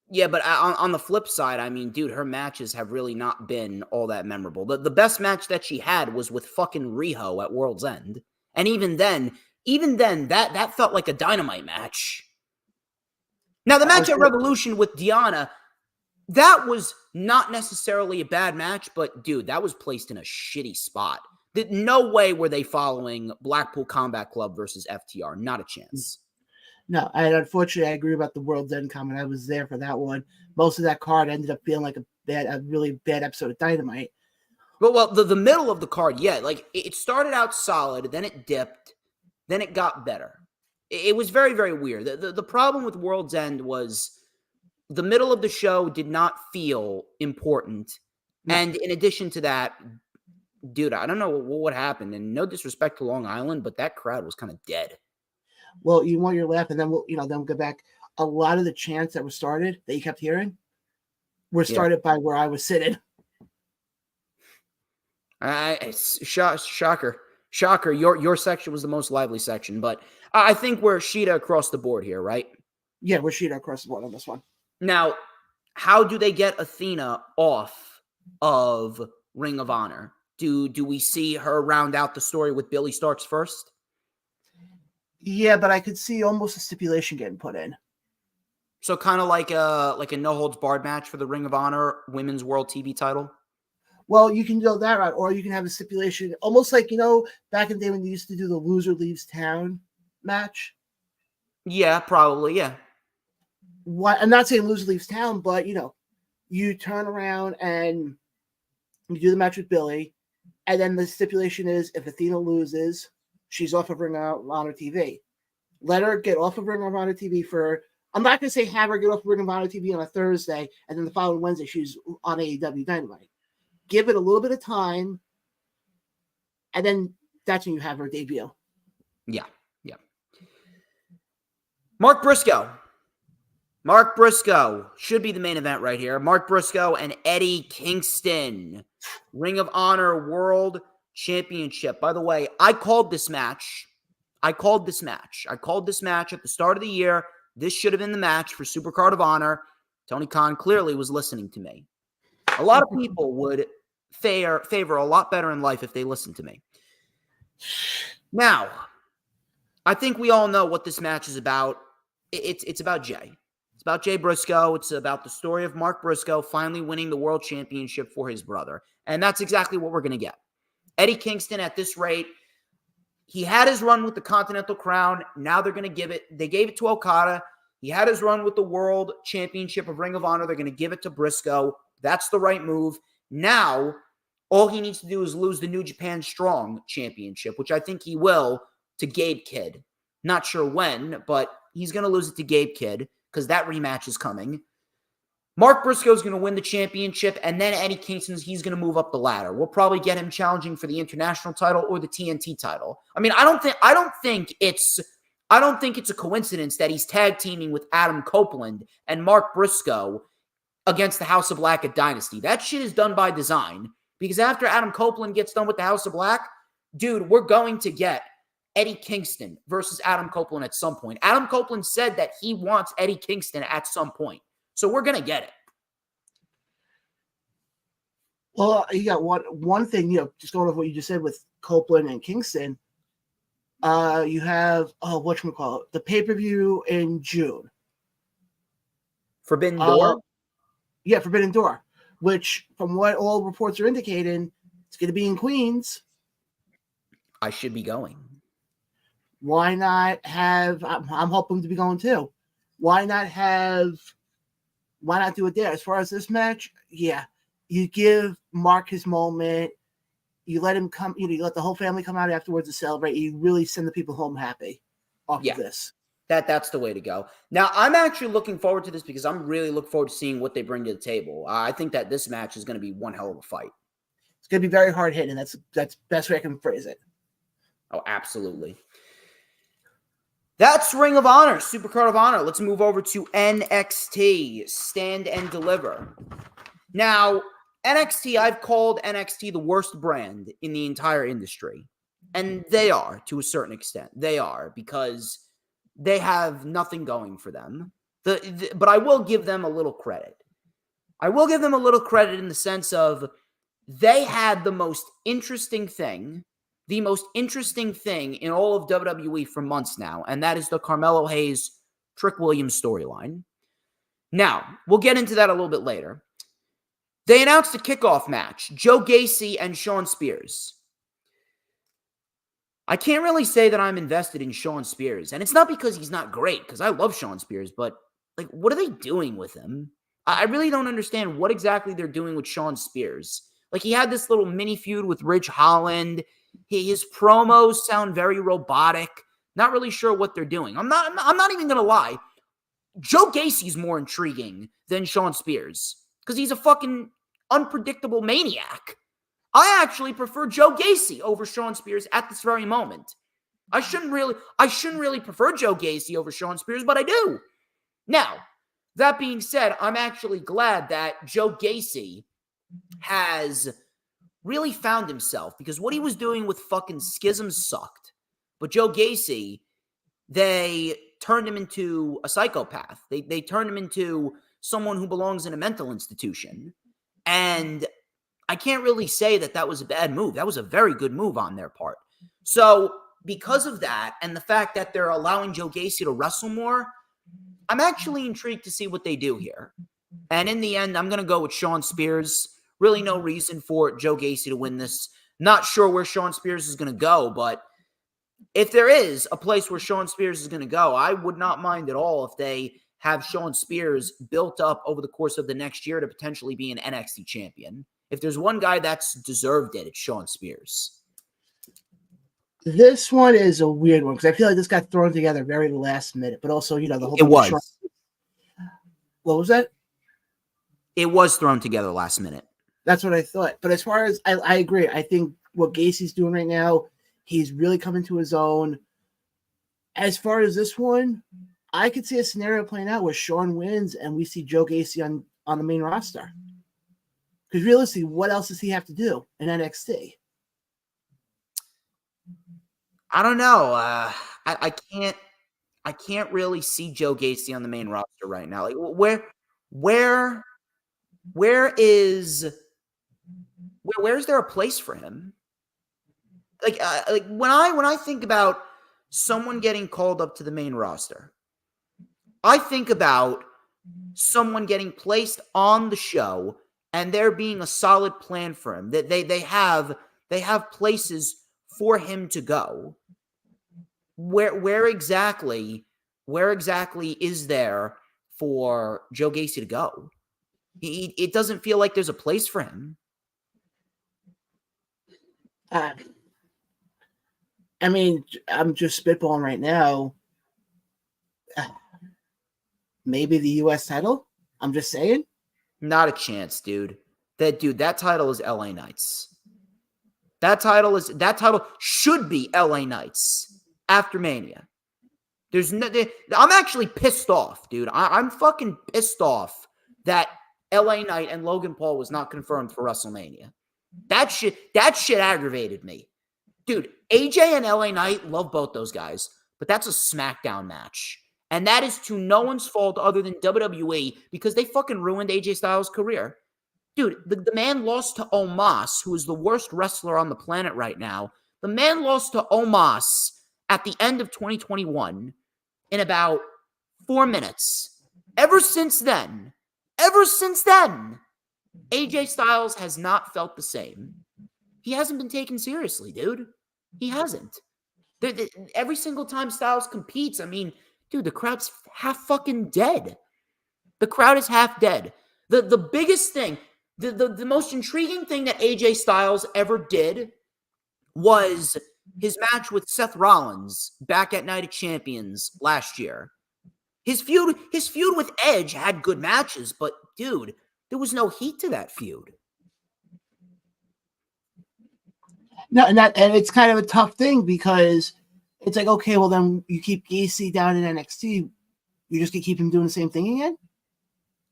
Yeah, but on the flip side, I mean, dude, her matches have really not been all that memorable. The best match that she had was with fucking Riho at World's End. And even then, that felt like a Dynamite match. Now, the match at Revolution with Deonna, that was not necessarily a bad match, but dude, that was placed in a shitty spot. No way were they following Blackpool Combat Club versus FTR. Not a chance. No, and unfortunately, I agree about the World's End comment. I was there for that one. Most of that card ended up feeling like a really bad episode of Dynamite. But well, the middle of the card, yeah, like it started out solid, then it dipped, then it got better. It was very, very weird. The problem with World's End was the middle of the show did not feel important. No. And in addition to that, dude, I don't know what happened. And no disrespect to Long Island, but that crowd was kind of dead. Well, you want your laugh, and then we'll go back. A lot of the chants that were started that you kept hearing were started by where I was sitting. Shocker. Your section was the most lively section, but I think we're Shida across the board here, right? Yeah, we're Shida across the board on this one. Now, how do they get Athena off of Ring of Honor? Do we see her round out the story with Billy Starks first? Yeah, but I could see almost a stipulation getting put in. So kind of like a no holds barred match for the Ring of Honor Women's World TV title. Well, you can go that route, or you can have a stipulation, almost like back in the day when they used to do the loser leaves town match. Yeah, probably. Yeah. What I'm not saying loser leaves town, but you turn around and you do the match with Billy, and then the stipulation is if Athena loses, she's off of Ring of Honor TV. Let her get off of Ring of Honor TV I'm not going to say have her get off of Ring of Honor TV on a Thursday, and then the following Wednesday she's on AEW Dynamite. Give it a little bit of time. and then that's when you have her debut. Yeah. Mark Briscoe. Mark Briscoe should be the main event right here. Mark Briscoe and Eddie Kingston. Ring of Honor World Championship. By the way, I called this match at the start of the year. This should have been the match for Supercard of Honor. Tony Khan clearly was listening to me. A lot of people would favor a lot better in life if they listened to me. Now, I think we all know what this match is about. It's about Jay. It's about Jay Briscoe. It's about the story of Mark Briscoe finally winning the world championship for his brother. And that's exactly what we're going to get. Eddie Kingston, at this rate, he had his run with the Continental Crown. Now they're going to give it. They gave it to Okada. He had his run with the World Championship of Ring of Honor. They're going to give it to Briscoe. That's the right move. Now, all he needs to do is lose the New Japan Strong Championship, which I think he will, to Gabe Kidd. Not sure when, but he's going to lose it to Gabe Kidd because that rematch is coming. Mark Briscoe is going to win the championship, and then Eddie Kingston, he's going to move up the ladder. We'll probably get him challenging for the international title or the TNT title. I mean, I don't think it's a coincidence that he's tag teaming with Adam Copeland and Mark Briscoe against the House of Black at Dynasty. That shit is done by design, because after Adam Copeland gets done with the House of Black, dude, we're going to get Eddie Kingston versus Adam Copeland at some point. Adam Copeland said that he wants Eddie Kingston at some point. So we're going to get it. Well, you got one thing, just going off what you just said with Copeland and Kingston. You have, whatchamacallit, the pay-per-view in June. Forbidden Door? Yeah, Forbidden Door, which, from what all reports are indicating, it's going to be in Queens. I should be going. Why not have, I'm hoping to be going too. Why not do it there? As far as this match, yeah, you give Mark his moment. You let him come, you let the whole family come out afterwards to celebrate. You really send the people home happy off of this. That's the way to go. Now, I'm actually looking forward to this because I'm really looking forward to seeing what they bring to the table. I think that this match is going to be one hell of a fight. It's going to be very hard hitting. That's the best way I can phrase it. Oh, absolutely. That's Ring of Honor, Supercard of Honor. Let's move over to NXT, Stand and Deliver. Now, NXT, I've called NXT the worst brand in the entire industry. And they are, to a certain extent. They are, because they have nothing going for them. But I will give them a little credit. I will give them a little credit in the sense of they had the most interesting thing in all of WWE for months now, and that is the Carmelo Hayes, Trick Williams storyline. Now, we'll get into that a little bit later. They announced a kickoff match, Joe Gacy and Shawn Spears. I can't really say that I'm invested in Shawn Spears, and it's not because he's not great, because I love Shawn Spears, but what are they doing with him? I really don't understand what exactly they're doing with Shawn Spears. He had this little mini feud with Ridge Holland. His promos sound very robotic. Not really sure what they're doing. I'm not even going to lie. Joe Gacy's more intriguing than Shawn Spears because he's a fucking unpredictable maniac. I actually prefer Joe Gacy over Shawn Spears at this very moment. I shouldn't really prefer Joe Gacy over Shawn Spears, but I do. Now, that being said, I'm actually glad that Joe Gacy has really found himself, because what he was doing with fucking Schism sucked. But Joe Gacy, they turned him into a psychopath. They turned him into someone who belongs in a mental institution. And I can't really say that was a bad move. That was a very good move on their part. So because of that, and the fact that they're allowing Joe Gacy to wrestle more, I'm actually intrigued to see what they do here. And in the end, I'm going to go with Shawn Spears. Really no reason for Joe Gacy to win this. Not sure where Shawn Spears is going to go, but if there is a place where Shawn Spears is going to go, I would not mind at all if they have Shawn Spears built up over the course of the next year to potentially be an NXT champion. If there's one guy that's deserved it, it's Shawn Spears. This one is a weird one because I feel like this got thrown together very last minute, but also, the whole... It was. What was that? It was thrown together last minute. That's what I thought. But as far as I agree, I think what Gacy's doing right now. He's really coming to his own. As far as this one, I could see a scenario playing out where Shawn wins and we see Joe Gacy on the main roster. Because realistically, what else does he have to do in NXT? I don't know. I can't really see Joe Gacy on the main roster right now. Like where's there a place for him? Like when I think about someone getting called up to the main roster, I think about someone getting placed on the show and there being a solid plan for him. That they have places for him to go. Where exactly is there for Joe Gacy to go? It doesn't feel like there's a place for him. I mean, I'm just spitballing right now. Maybe the U.S. title? I'm just saying. Not a chance, dude. That title is LA Knights. That title should be LA Knights after Mania. I'm actually pissed off, dude. I'm fucking pissed off that LA Knight and Logan Paul was not confirmed for WrestleMania. That shit aggravated me. Dude, AJ and LA Knight, love both those guys, but that's a SmackDown match. And that is to no one's fault other than WWE because they fucking ruined AJ Styles' career. Dude, the man lost to Omos, who is the worst wrestler on the planet right now. The man lost to Omos at the end of 2021 in about 4 minutes. Ever since then, AJ Styles has not felt the same. He hasn't been taken seriously, dude. He hasn't. Every single time Styles competes, I mean, dude, the crowd's half fucking dead. The crowd is half dead. The biggest thing, the most intriguing thing that AJ Styles ever did was his match with Seth Rollins back at Night of Champions last year. His feud with Edge had good matches, but dude, there was no heat to that feud. No, and it's kind of a tough thing because it's like, okay, well then you keep Gacy down in NXT, you just keep him doing the same thing again.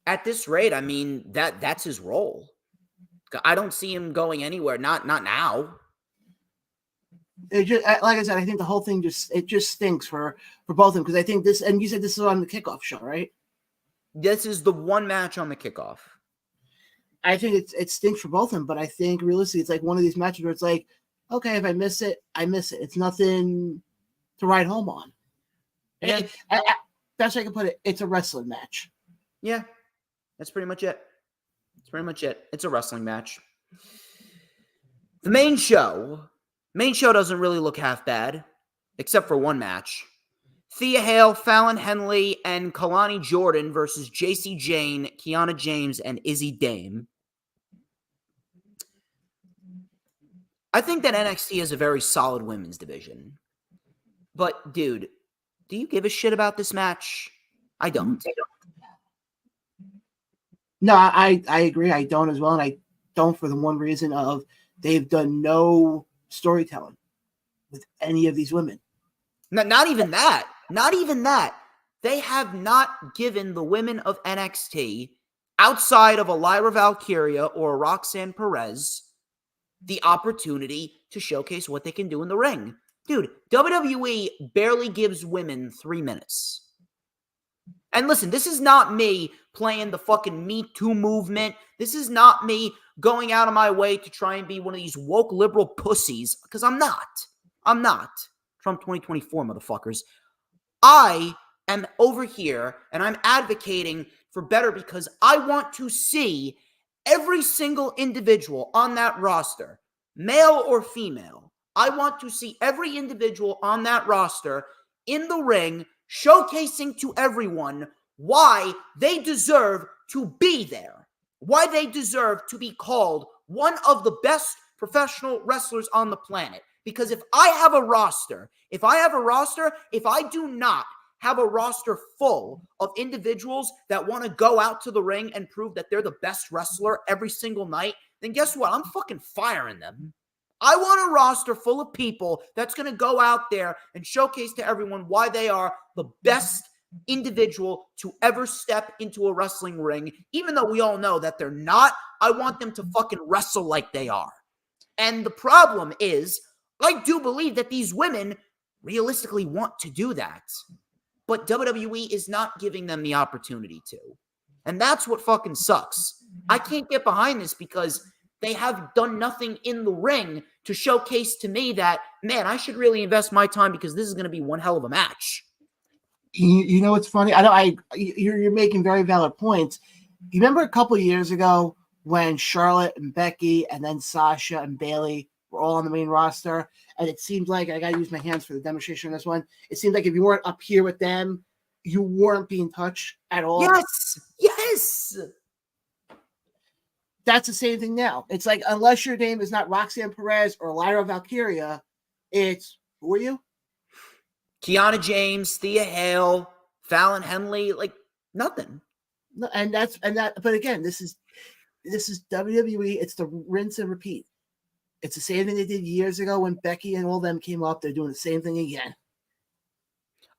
At this rate, I mean that's his role. I don't see him going anywhere. Not now. It just, like I said, I think the whole thing just stinks for both of them because I think this, and you said this is on the kickoff show, right? This is the one match on the kickoff. I think it stinks for both of them, but I think realistically, it's like one of these matches where it's like, okay, if I miss it, I miss it. It's nothing to ride home on. Yeah. Best way I can put it, it's a wrestling match. Yeah, that's pretty much it. It's a wrestling match. The main show doesn't really look half bad, except for one match. Thea Hale, Fallon Henley, and Kalani Jordan versus JC Jane, Kiana James, and Izzy Dame. I think that NXT is a very solid women's division. But, dude, do you give a shit about this match? I don't. No, I agree. I don't as well. And I don't for the one reason of they've done no storytelling with any of these women. Not even that. Not even that. They have not given the women of NXT, outside of a Lyra Valkyria or a Roxanne Perez, the opportunity to showcase what they can do in the ring. Dude, WWE barely gives women 3 minutes. And listen, this is not me playing the fucking Me Too movement. This is not me going out of my way to try and be one of these woke liberal pussies, because I'm not. I'm not. Trump 2024, motherfuckers. I am over here and I'm advocating for better because I want to see every single individual on that roster, male or female. I want to see every individual on that roster in the ring showcasing to everyone why they deserve to be there, why they deserve to be called one of the best professional wrestlers on the planet. Because if I have a roster, if I do not have a roster full of individuals that want to go out to the ring and prove that they're the best wrestler every single night, then guess what? I'm fucking firing them. I want a roster full of people that's going to go out there and showcase to everyone why they are the best individual to ever step into a wrestling ring, even though we all know that they're not. I want them to fucking wrestle like they are. And the problem is, I do believe that these women realistically want to do that, but WWE is not giving them the opportunity to. And that's what fucking sucks. I can't get behind this because they have done nothing in the ring to showcase to me that, man, I should really invest my time because this is going to be one hell of a match. You know what's funny? You're making very valid points. You remember a couple of years ago when Charlotte and Becky and then Sasha and Bayley were all on the main roster, and it seemed like, I got to use my hands for the demonstration on this one, it seemed like if you weren't up here with them, you weren't being touched at all. Yes. That's the same thing now. It's like, unless your name is not Roxanne Perez or Lyra Valkyria, it's, who are you? Kiana James, Thea Hale, Fallon Henley, like nothing. No, but again, this is WWE. It's the rinse and repeat. It's the same thing they did years ago when Becky and all them came up. They're doing the same thing again.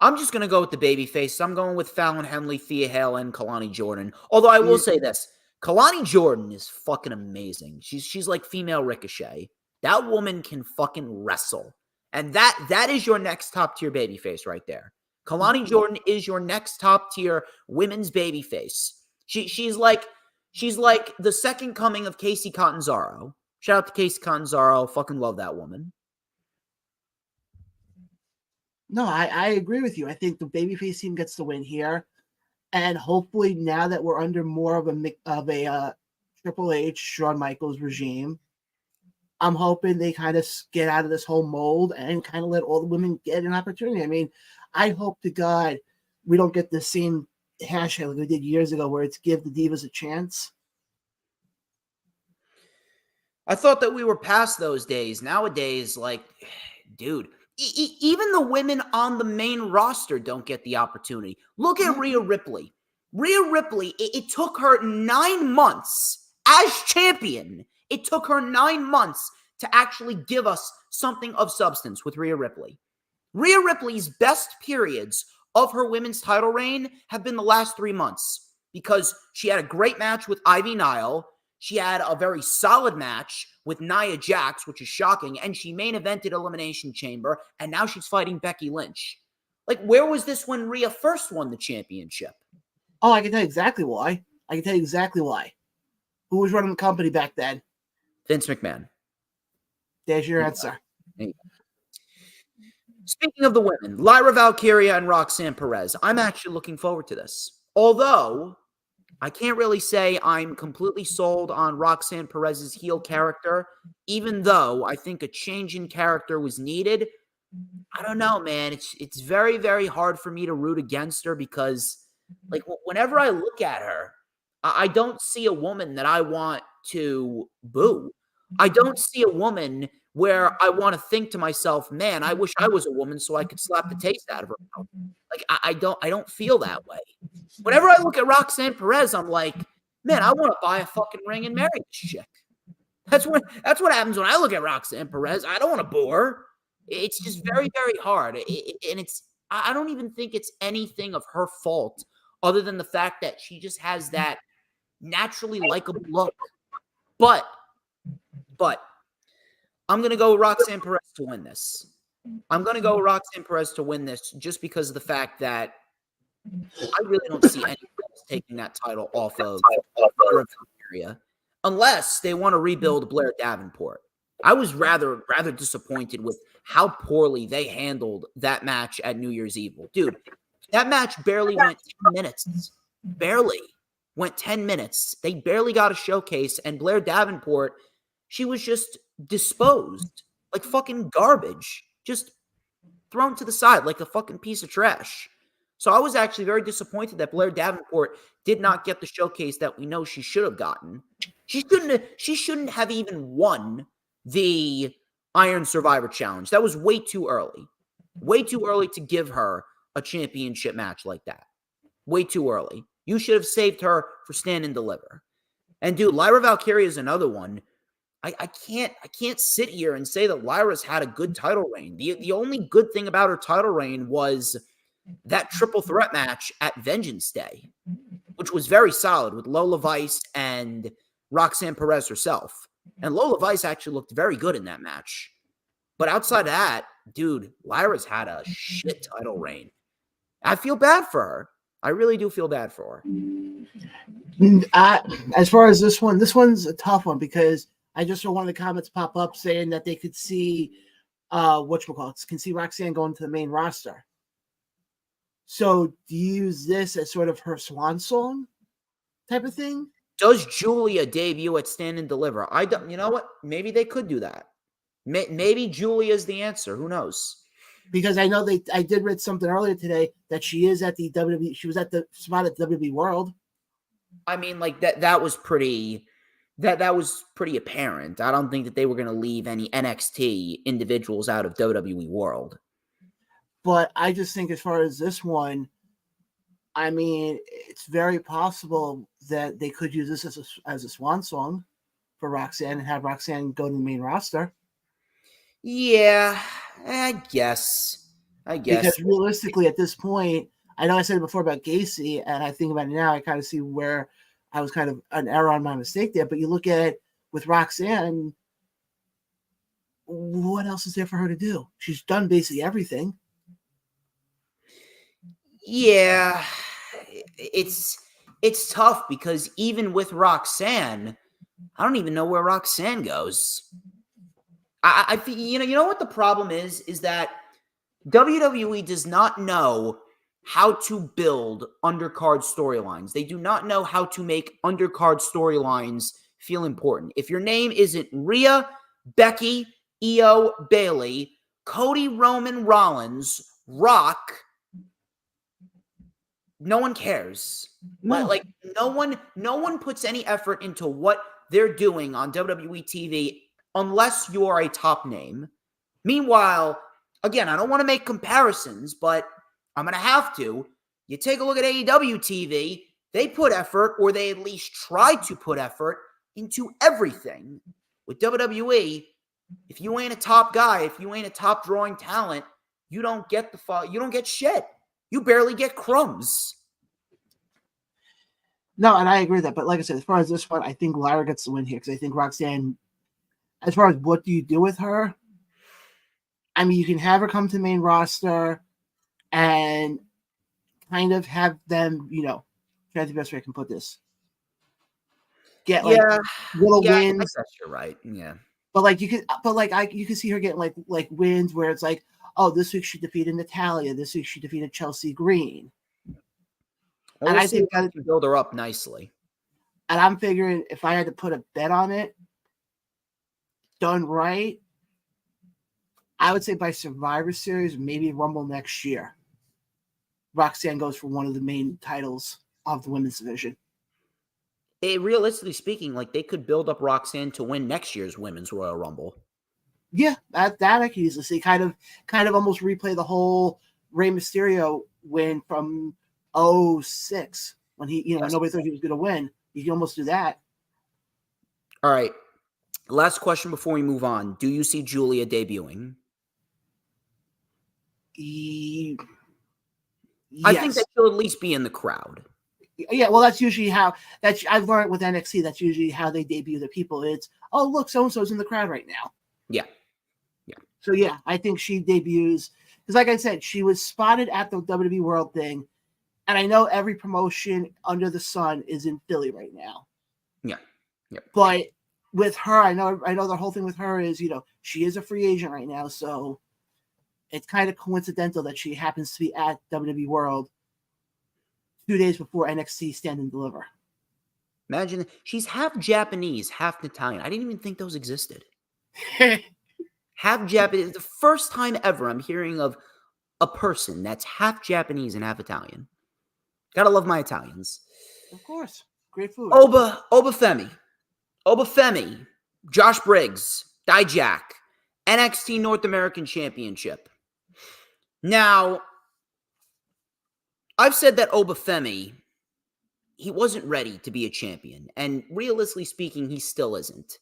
I'm just going to go with the baby face. I'm going with Fallon Henley, Thea Hale, and Kalani Jordan. Although I will say this. Kalani Jordan is fucking amazing. She's like female Ricochet. That woman can fucking wrestle. And that is your next top tier babyface right there. Kalani Jordan is your next top tier women's babyface. She's like the second coming of Casey Catanzaro. Shout out to Casey Catanzaro. Fucking love that woman. No, I agree with you. I think the babyface team gets the win here. And hopefully now that we're under more of a Triple H, Shawn Michaels regime, I'm hoping they kind of get out of this whole mold and kind of let all the women get an opportunity. I mean, I hope to God we don't get the same hashtag like we did years ago where it's give the divas a chance. I thought that we were past those days. Nowadays, like, dude, even the women on the main roster don't get the opportunity. Look at Rhea Ripley. Rhea Ripley, it took her 9 months as champion. It took her 9 months to actually give us something of substance with Rhea Ripley. Rhea Ripley's best periods of her women's title reign have been the last 3 months because she had a great match with Ivy Nile. She had a very solid match with Nia Jax, which is shocking, and she main evented Elimination Chamber, and now she's fighting Becky Lynch. Like, where was this when Rhea first won the championship? Oh, I can tell you exactly why. Who was running the company back then? Vince McMahon. There's your answer. Speaking of the women, Lyra Valkyria and Roxanne Perez, I'm actually looking forward to this. Although, I can't really say I'm completely sold on Roxanne Perez's heel character, even though I think a change in character was needed. I don't know, man. It's very, very hard for me to root against her because, like, whenever I look at her, I don't see a woman that I want to boo. I don't see a woman where I want to think to myself, man, I wish I was a woman so I could slap the taste out of her mouth. Like, I don't feel that way. Whenever I look at Roxanne Perez, I'm like, man, I want to buy a fucking ring and marry this chick. That's what happens when I look at Roxanne Perez. I don't want to boo her. It's just very, very hard. I don't even think it's anything of her fault other than the fact that she just has that naturally likable look. But I'm going to go Roxanne Perez to win this. Just because of the fact that I really don't see anyone else taking that title off of Valkyria unless they want to rebuild Blair Davenport. I was rather disappointed with how poorly they handled that match at New Year's Eve. Dude, that match barely went 10 minutes. Barely went 10 minutes. They barely got a showcase, and Blair Davenport, she was just disposed like fucking garbage. Just thrown to the side like a fucking piece of trash. So I was actually very disappointed that Blair Davenport did not get the showcase that we know she should have gotten. She shouldn't have even won the Iron Survivor Challenge. That was way too early. Way too early to give her a championship match like that. Way too early. You should have saved her for Stand and Deliver. And dude, Lyra Valkyria is another one. I can't sit here and say that Lyra's had a good title reign. The only good thing about her title reign was that triple threat match at Vengeance Day, which was very solid with Lola Vice and Roxanne Perez herself. And Lola Vice actually looked very good in that match. But outside of that, dude, Lyra's had a shit title reign. I feel bad for her. I really do feel bad for her. As far as this one's a tough one because I just saw one of the comments pop up saying that they could see can see Roxanne going to the main roster. So do you use this as sort of her swan song type of thing? Does Julia debut at Stand and Deliver? I don't. You know what? Maybe they could do that. Maybe Julia's the answer. Who knows? Because I know I did read something earlier today that she is at the WWE. She was at the spot at WWE World. I mean, like that was pretty. That was pretty apparent. I don't think that they were going to leave any NXT individuals out of WWE World. But I just think as far as this one, I mean, it's very possible that they could use this as a swan song for Roxanne and have Roxanne go to the main roster. Yeah, I guess. Because realistically, at this point, I know I said it before about Gacy, and I think about it now, I kind of see where I was kind of an error on my mistake there. But you look at with Roxanne, what else is there for her to do? She's done basically everything. Yeah, it's tough because even with Roxanne, I don't even know where Roxanne goes. I think you know what the problem is that WWE does not know how to build undercard storylines. They do not know how to make undercard storylines feel important. If your name isn't Rhea, Becky, Io, Bayley, Cody, Roman, Rollins, Rock, no one cares. No. Like no one puts any effort into what they're doing on WWE TV unless you are a top name. Meanwhile, again, I don't want to make comparisons, but I'm going to have to. You take a look at AEW TV, they put effort, or they at least try to put effort into everything. With WWE, if you ain't a top guy, if you ain't a top drawing talent, you don't get shit. You barely get crumbs. No, and I agree with that. But like I said, as far as this one, I think Lyra gets the win here because I think Roxanne, as far as what do you do with her, I mean, you can have her come to the main roster and kind of have them, try the best way I can put this. Get little wins. I guess you're right. Yeah. But you can see her getting like wins where it's like, oh, this week she defeated Natalia. This week she defeated Chelsea Green. And I think that can build her up nicely. And I'm figuring if I had to put a bet on it, done right, I would say by Survivor Series, maybe Rumble next year, Roxanne goes for one of the main titles of the women's division. Realistically speaking, they could build up Roxanne to win next year's Women's Royal Rumble. Yeah, that I can easily see. Kind of almost replay the whole Rey Mysterio win from 2006 when he, nobody thought he was going to win. You can almost do that. All right. Last question before we move on. Do you see Julia debuting? Yes. I think that she'll at least be in the crowd. Yeah, well, that's usually how I've learned with NXT. That's usually how they debut the people. It's, oh, look, so-and-so's in the crowd right now. Yeah. So, yeah, I think she debuts. Because like I said, she was spotted at the WWE World thing. And I know every promotion under the sun is in Philly right now. Yeah. But with her, I know the whole thing with her is, she is a free agent right now. So it's kind of coincidental that she happens to be at WWE World 2 days before NXT Stand and Deliver. Imagine she's half Japanese, half Italian. I didn't even think those existed. Half Japanese. The first time ever I'm hearing of a person that's half Japanese and half Italian. Gotta love my Italians. Of course. Great food. Obafemi, Josh Briggs, Dijak, NXT North American Championship. Now, I've said that Obafemi, he wasn't ready to be a champion. And realistically speaking, he still isn't.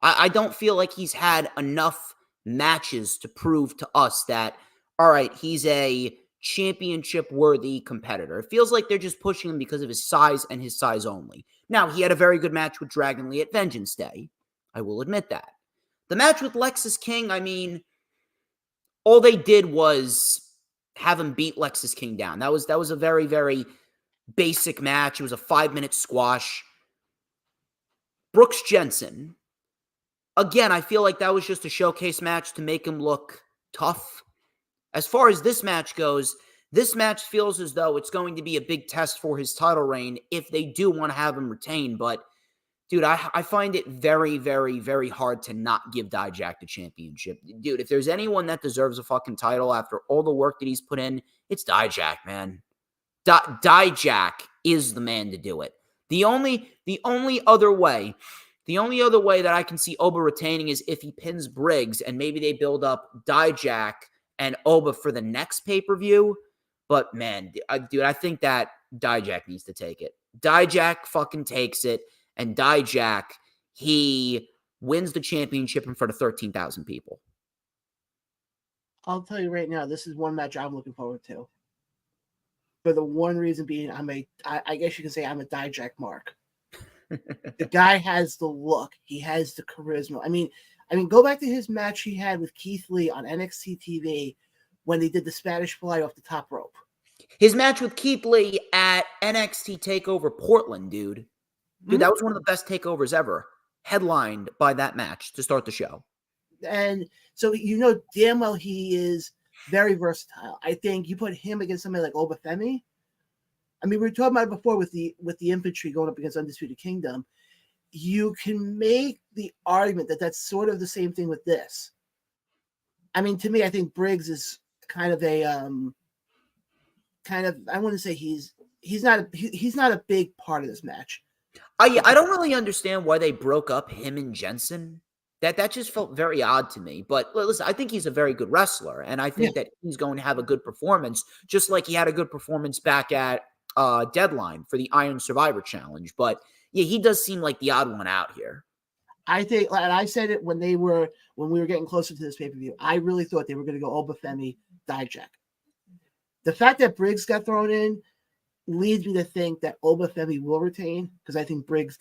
I don't feel like he's had enough matches to prove to us that, all right, he's a championship-worthy competitor. It feels like they're just pushing him because of his size and his size only. Now, he had a very good match with Dragon Lee at Vengeance Day. I will admit that. The match with Lexis King, I mean, all they did was have him beat Lexis King down. That was a very, very basic match. It was a 5-minute squash. Brooks Jensen, again, I feel like that was just a showcase match to make him look tough. As far as this match goes, this match feels as though it's going to be a big test for his title reign if they do want to have him retain. But, dude, I find it very, very, very hard to not give Dijak the championship. Dude, if there's anyone that deserves a fucking title after all the work that he's put in, it's Dijak, man. Dijak is the man to do it. The only other way that I can see Oba retaining is if he pins Briggs and maybe they build up Dijak and Oba for the next pay-per-view. But, man, dude, I think that Dijak needs to take it. Dijak fucking takes it, and Dijak, he wins the championship in front of 13,000 people. I'll tell you right now, this is one match I'm looking forward to. For the one reason being, I guess you can say I'm a Dijak mark. The guy has the look. He has the charisma. I mean, go back to his match he had with Keith Lee on NXT TV when they did the Spanish Fly off the top rope. His match with Keith Lee at NXT TakeOver Portland, dude. Dude, that was one of the best takeovers ever. Headlined by that match to start the show. And so you know damn well he is very versatile. I think you put him against somebody like Obafemi. I mean, we were talking about it before with the infantry going up against Undisputed Kingdom. You can make the argument that that's sort of the same thing with this. I mean, to me, I think Briggs is kind of a I want to say he's not a big part of this match. I don't really understand why they broke up him and Jensen. That just felt very odd to me. But listen, I think he's a very good wrestler, and I think that he's going to have a good performance, just like he had a good performance back at Deadline for the Iron Survivor Challenge. But yeah, he does seem like the odd one out here. I think, and I said it when we were getting closer to this pay-per-view, I really thought they were going to go Obafemi, Dijak. The fact that Briggs got thrown in leads me to think that Obafemi will retain because I think Briggs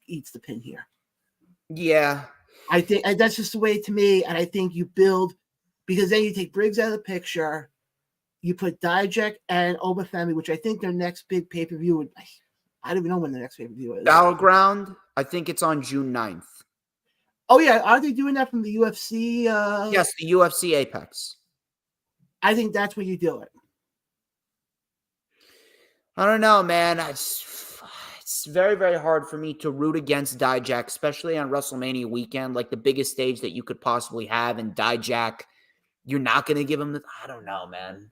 eats the pin here. Yeah. I think that's just the way to me, and I think you build because then you take Briggs out of the picture, you put Dijak and Obafemi, which I think their next big pay-per-view would. I don't even know when the next pay-per-view is. Battleground, I think it's on June 9th. Oh yeah, are they doing that from the UFC? Yes, the UFC Apex. I think that's where you do it. I don't know, man. It's very, very hard for me to root against Dijak, especially on WrestleMania weekend, like the biggest stage that you could possibly have. And Dijak, you're not going to give him I don't know, man.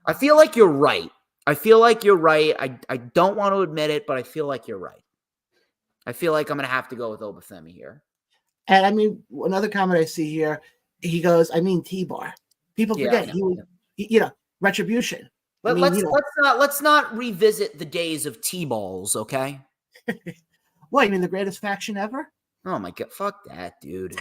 I feel like you're right. I don't want to admit it, but I feel like you're right. I feel like I'm going to have to go with Obafemi here. And I mean, another comment I see here, he goes, I mean, T-Bar. People forget, Retribution. Let's not revisit the days of T-balls, okay? What, you mean the greatest faction ever? Oh my God, fuck that, dude.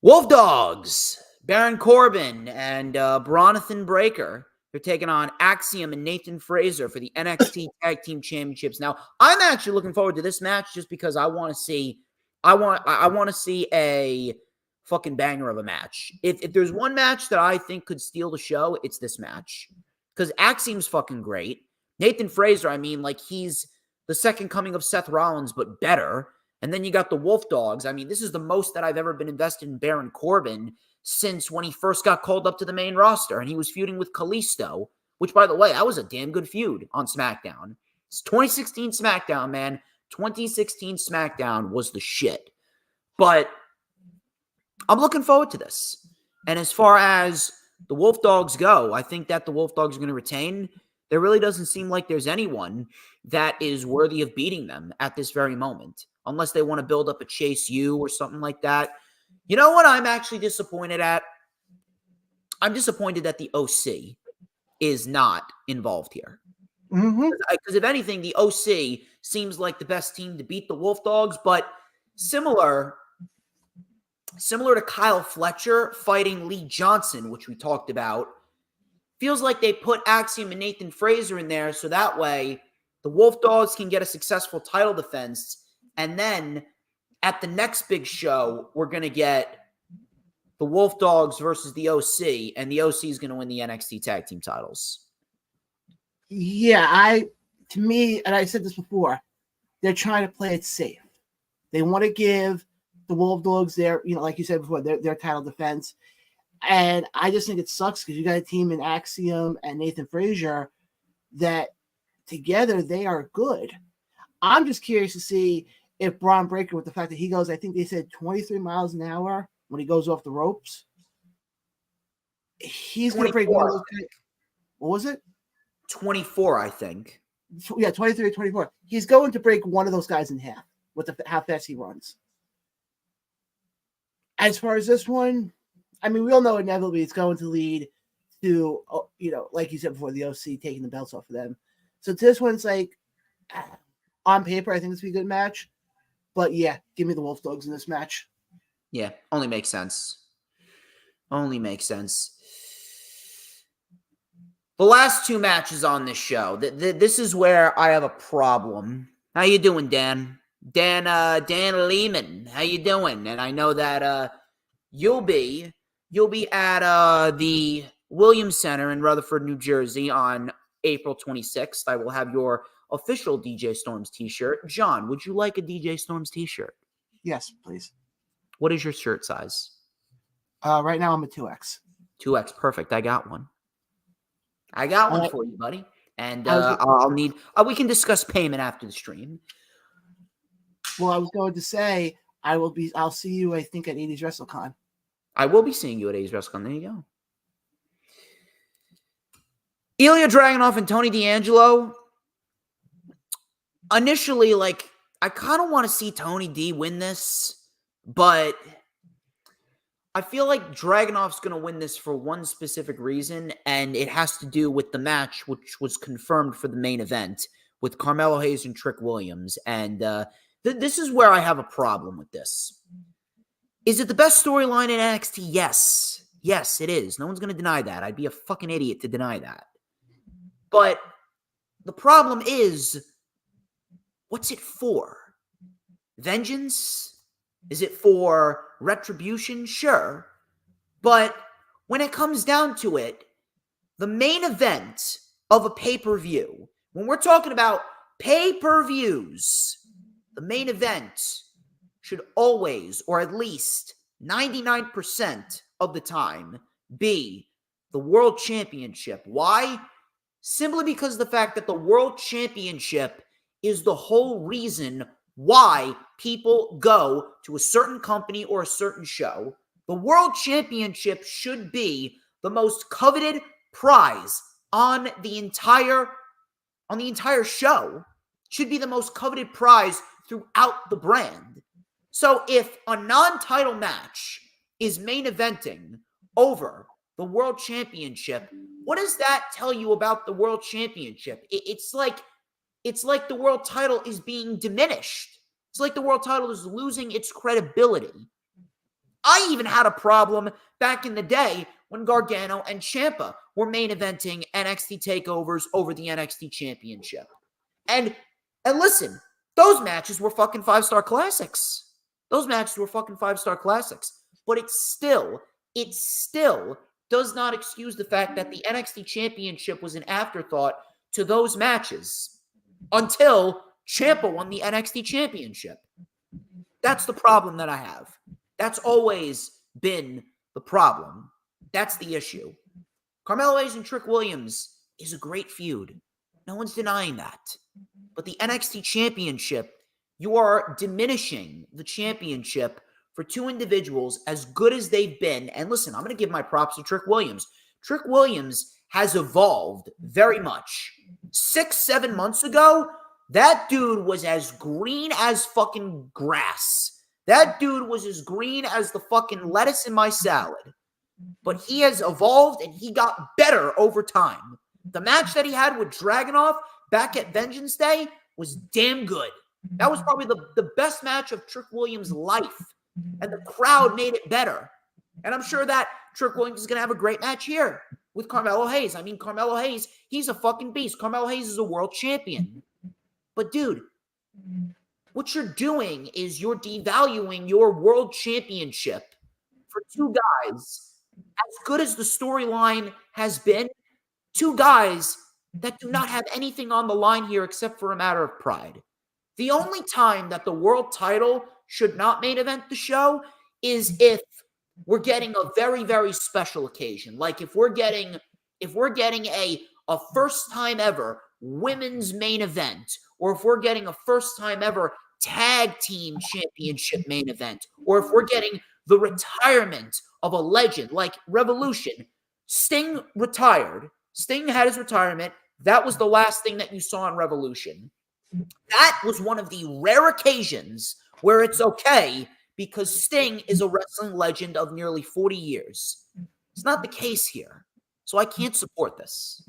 Wolf Dogs, Baron Corbin and Bronathan Breakker. They're taking on Axiom and Nathan Frazer for the NXT Tag Team Championships. Now, I'm actually looking forward to this match just because I want to see a fucking banger of a match. If there's one match that I think could steal the show, it's this match. Because Axiom's fucking great. Nathan Frazer, I mean, like he's the second coming of Seth Rollins, but better. And then you got the Wolf Dogs. I mean, this is the most that I've ever been invested in Baron Corbin since when he first got called up to the main roster and he was feuding with Kalisto, which, by the way, that was a damn good feud on SmackDown. It's 2016 SmackDown, man. 2016 SmackDown was the shit. But I'm looking forward to this. And as far as the Wolf Dogs go, I think that the Wolf Dogs are going to retain. There really doesn't seem like there's anyone that is worthy of beating them at this very moment, unless they want to build up a Chase U or something like that. You know what I'm actually disappointed at? I'm disappointed that the OC is not involved here. Because if anything, the OC seems like the best team to beat the Wolf Dogs, but Similar to Kyle Fletcher fighting Lee Johnson, which we talked about. Feels like they put Axiom and Nathan Frazer in there so that way the Wolf Dogs can get a successful title defense. And then at the next big show, we're going to get the Wolf Dogs versus the OC, and the OC is going to win the NXT tag team titles. Yeah, to me, and I said this before, they're trying to play it safe. They want to give the Wolf Dogs their, like you said before, their title defense. And I just think it sucks because you got a team in Axiom and Nathan Frazer that together they are good. I'm just curious to see if Braun Breaker, with the fact that he goes, I think they said 23 miles an hour when he goes off the ropes, he's going to break one of those. What was it? 24, I think. Yeah, 23 or 24. He's going to break one of those guys in half with how fast he runs. As far as this one, I mean, we all know inevitably it's going to lead to, like you said before, the OC taking the belts off of them. So this one's like, on paper, I think it's going to be a good match. But yeah, give me the Wolf Dogs in this match. Yeah, only makes sense. Only makes sense. The last two matches on this show, this is where I have a problem. How you doing, Dan? Dan Lehman, how you doing? And I know that you'll be at the Williams Center in Rutherford, New Jersey on April 26th. I will have your official DJ Storms t-shirt. John, would you like a DJ Storms t-shirt? Yes, please. What is your shirt size? Right now I'm a 2X. 2X, perfect. I got one. I got one for you, buddy. And I'll need. We can discuss payment after the stream. Well, I was going to say I'll see you, I think, at 80s WrestleCon. I will be seeing you at 80s WrestleCon. There you go. Ilya Dragunov and Tony D'Angelo. Initially, I kind of want to see Tony D win this, but I feel like Dragunov's going to win this for one specific reason, and it has to do with the match, which was confirmed for the main event with Carmelo Hayes and Trick Williams. And this is where I have a problem with this. Is it the best storyline in NXT? Yes. Yes, it is. No one's going to deny that. I'd be a fucking idiot to deny that. But the problem is, what's it for? Vengeance? Is it for retribution? Sure. But when it comes down to it, the main event of a pay-per-view, when we're talking about pay-per-views, the main event should always, or at least 99% of the time, be the World Championship. Why? Simply because of the fact that the World Championship is the whole reason why people go to a certain company or a certain show. The World Championship should be the most coveted prize on the entire show. Should be the most coveted prize throughout the brand. So if a non-title match is main eventing over the World Championship, what does that tell you about the World Championship? It's like the world title is being diminished. It's like the world title is losing its credibility. I even had a problem back in the day when Gargano and Ciampa were main eventing NXT takeovers over the NXT Championship. And listen, those matches were fucking 5-star classics. Those matches were fucking 5-star classics. But it still does not excuse the fact that the NXT Championship was an afterthought to those matches until Ciampa won the NXT Championship. That's the problem that I have. That's always been the problem. That's the issue. Carmelo Hayes and Trick Williams is a great feud. No one's denying that. But the NXT Championship, you are diminishing the championship for two individuals as good as they've been. And listen, I'm going to give my props to Trick Williams. Trick Williams has evolved very much. 6-7 months ago, that dude was as green as fucking grass. That dude was as green as the fucking lettuce in my salad. But he has evolved and he got better over time. The match that he had with Dragunov back at Vengeance Day was damn good. That was probably the best match of Trick Williams' life. And the crowd made it better. And I'm sure that Trick Williams is going to have a great match here with Carmelo Hayes. I mean, Carmelo Hayes, he's a fucking beast. Carmelo Hayes is a world champion. But dude, what you're doing is you're devaluing your world championship for two guys. As good as the storyline has been, two guys that do not have anything on the line here except for a matter of pride. The only time that the world title should not main event the show is if we're getting a very, very special occasion. Like if we're getting a first time ever women's main event, or if we're getting a first time ever tag team championship main event, or if we're getting the retirement of a legend like Revolution. Sting retired. Sting had his retirement. That was the last thing that you saw in Revolution. That was one of the rare occasions where it's okay because Sting is a wrestling legend of nearly 40 years. It's not the case here. So I can't support this.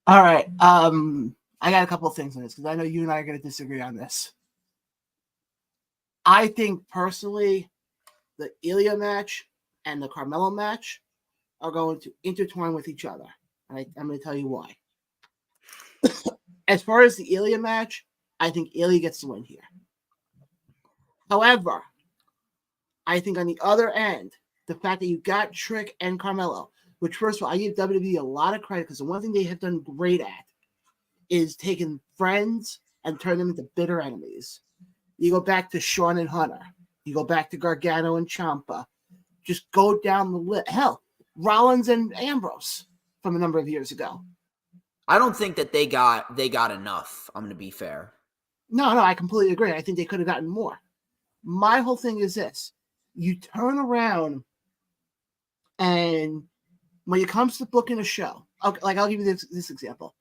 All right. I got a couple of things on this because I know you and I are going to disagree on this. I think personally, the Ilya match and the Carmelo match are going to intertwine with each other. And I'm going to tell you why. As far as the Ilya match, I think Ilya gets the win here. However, I think on the other end, the fact that you got Trick and Carmelo, which first of all, I give WWE a lot of credit because the one thing they have done great at is taking friends and turn them into bitter enemies. You go back to Shawn and Hunter. You go back to Gargano and Ciampa. Just go down the list. Hell, Rollins and Ambrose from a number of years ago. I don't think that they got enough. I'm going to be fair. No, I completely agree. I think they could have gotten more. My whole thing is this. You turn around and when it comes to booking a show, like I'll give you this example.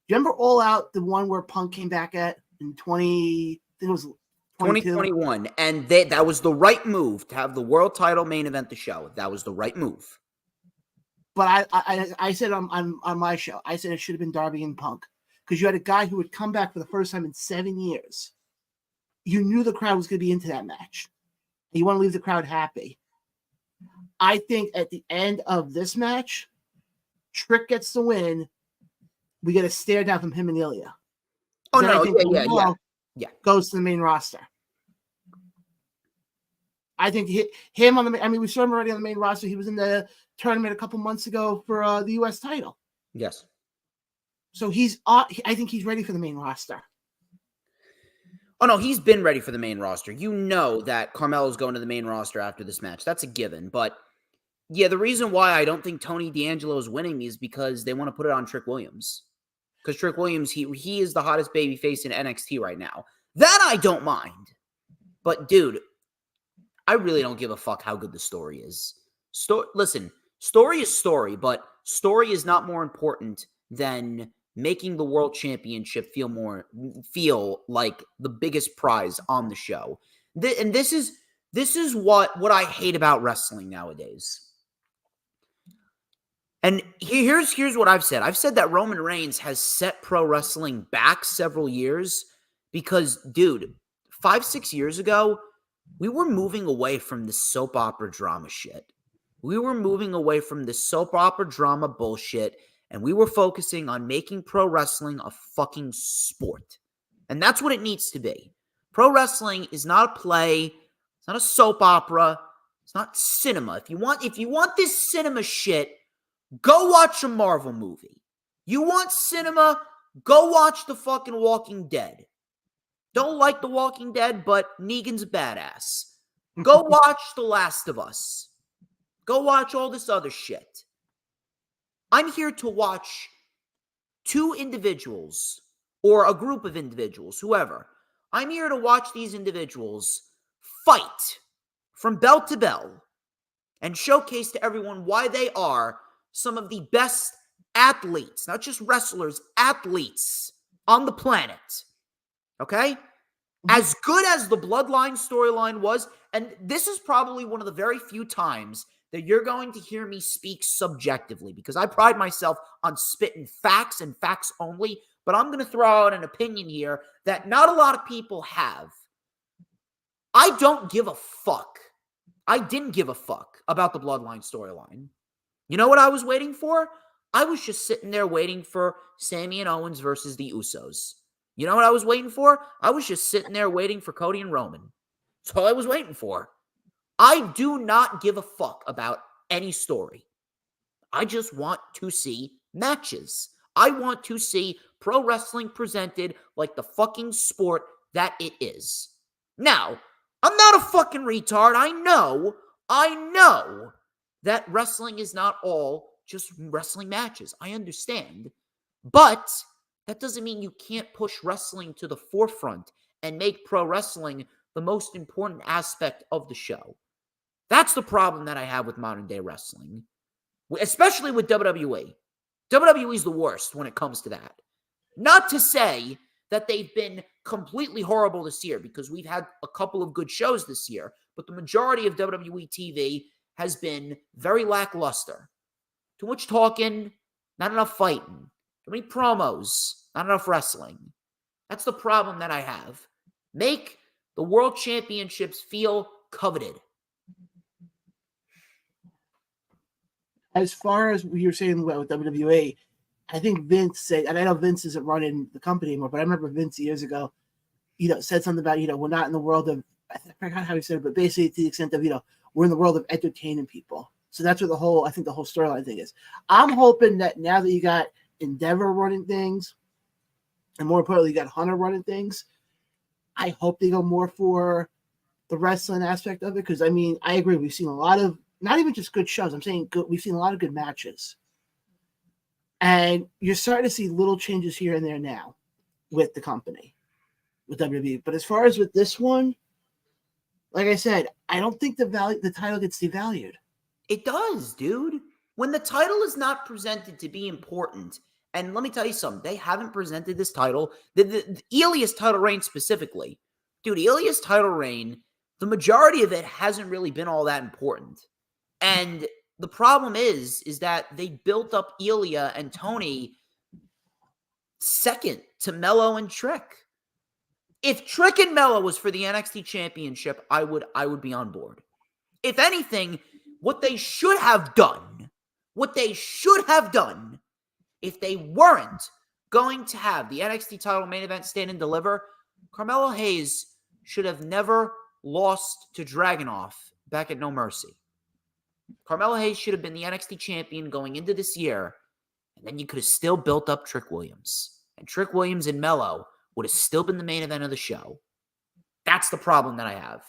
Do you remember All Out, the one where Punk came back at in 2021, and that was the right move to have the world title main event the show. That was the right move. But I said on my show, I said it should have been Darby and Punk because you had a guy who would come back for the first time in 7 years. You knew the crowd was going to be into that match. You want to leave the crowd happy. I think at the end of this match, Trick gets the win. We get a stare down from him and Ilya. Oh, then no, yeah. Goes to the main roster. I think him on the. I mean, we saw him already on the main roster. He was in the tournament a couple months ago for the U.S. title. Yes. So I think he's ready for the main roster. Oh, no, he's been ready for the main roster. You know that Carmelo's going to the main roster after this match. That's a given. But, yeah, the reason why I don't think Tony D'Angelo is winning is because they want to put it on Trick Williams. Because Trick Williams, he is the hottest babyface in NXT right now. That I don't mind. But, dude, I really don't give a fuck how good the story is. Listen, story is story, but story is not more important than making the world championship feel like the biggest prize on the show. And this is what I hate about wrestling nowadays. And here's what I've said. I've said that Roman Reigns has set pro wrestling back several years because, dude, 5-6 years ago, we were moving away from this soap opera drama shit. We were moving away from this soap opera drama bullshit, and we were focusing on making pro wrestling a fucking sport. And that's what it needs to be. Pro wrestling is not a play. It's not a soap opera. It's not cinema. If you want this cinema shit, go watch a Marvel movie. You want cinema? Go watch the fucking Walking Dead. Don't like The Walking Dead, but Negan's a badass. Go watch The Last of Us. Go watch all this other shit. I'm here to watch two individuals or a group of individuals, whoever. I'm here to watch these individuals fight from bell to bell and showcase to everyone why they are some of the best athletes, not just wrestlers, athletes on the planet. Okay? As good as the Bloodline storyline was, and this is probably one of the very few times that you're going to hear me speak subjectively because I pride myself on spitting facts and facts only. but I'm going to throw out an opinion here that not a lot of people have. I don't give a fuck. I didn't give a fuck about the Bloodline storyline. You know what I was waiting for? I was just sitting there waiting for Sami and Owens versus the Usos. You know what I was waiting for? I was just sitting there waiting for Cody and Roman. That's all I was waiting for. I do not give a fuck about any story. I just want to see matches. I want to see pro wrestling presented like the fucking sport that it is. Now, I'm not a fucking retard. I know that wrestling is not all just wrestling matches. I understand. But that doesn't mean you can't push wrestling to the forefront and make pro wrestling the most important aspect of the show. That's the problem that I have with modern day wrestling, especially with WWE. WWE is the worst when it comes to that. Not to say that they've been completely horrible this year, because we've had a couple of good shows this year, but the majority of WWE TV has been very lackluster. Too much talking, not enough fighting. Too many promos, not enough wrestling. That's the problem that I have. Make the World Championships feel coveted. As far as you were saying with WWE, I think Vince said, and I know Vince isn't running the company anymore, but I remember Vince years ago, said something about, we're not in the world of, I forgot how he said it, but basically to the extent of, we're in the world of entertaining people. So that's what the whole storyline thing is. I'm hoping that now that you got Endeavor running things, and more importantly, you got Hunter running things, I hope they go more for the wrestling aspect of it. Because, I agree. We've seen a lot of, not even just good shows. I'm saying good. We've seen a lot of good matches. And you're starting to see little changes here and there now with the company, with WWE. But as far as with this one, like I said, I don't think the title gets devalued. It does, dude. When the title is not presented to be important, and let me tell you something, they haven't presented this title, the Elias title reign specifically. Dude, Elias title reign, the majority of it hasn't really been all that important. And the problem is that they built up Ilya and Tony second to Melo and Trick. If Trick and Melo was for the NXT Championship, I would be on board. If anything, what they should have done, if they weren't going to have the NXT title main event stand and deliver, Carmelo Hayes should have never lost to Dragunov back at No Mercy. Carmelo Hayes should have been the NXT champion going into this year, and then you could have still built up Trick Williams. And Trick Williams and Melo would have still been the main event of the show. That's the problem that I have.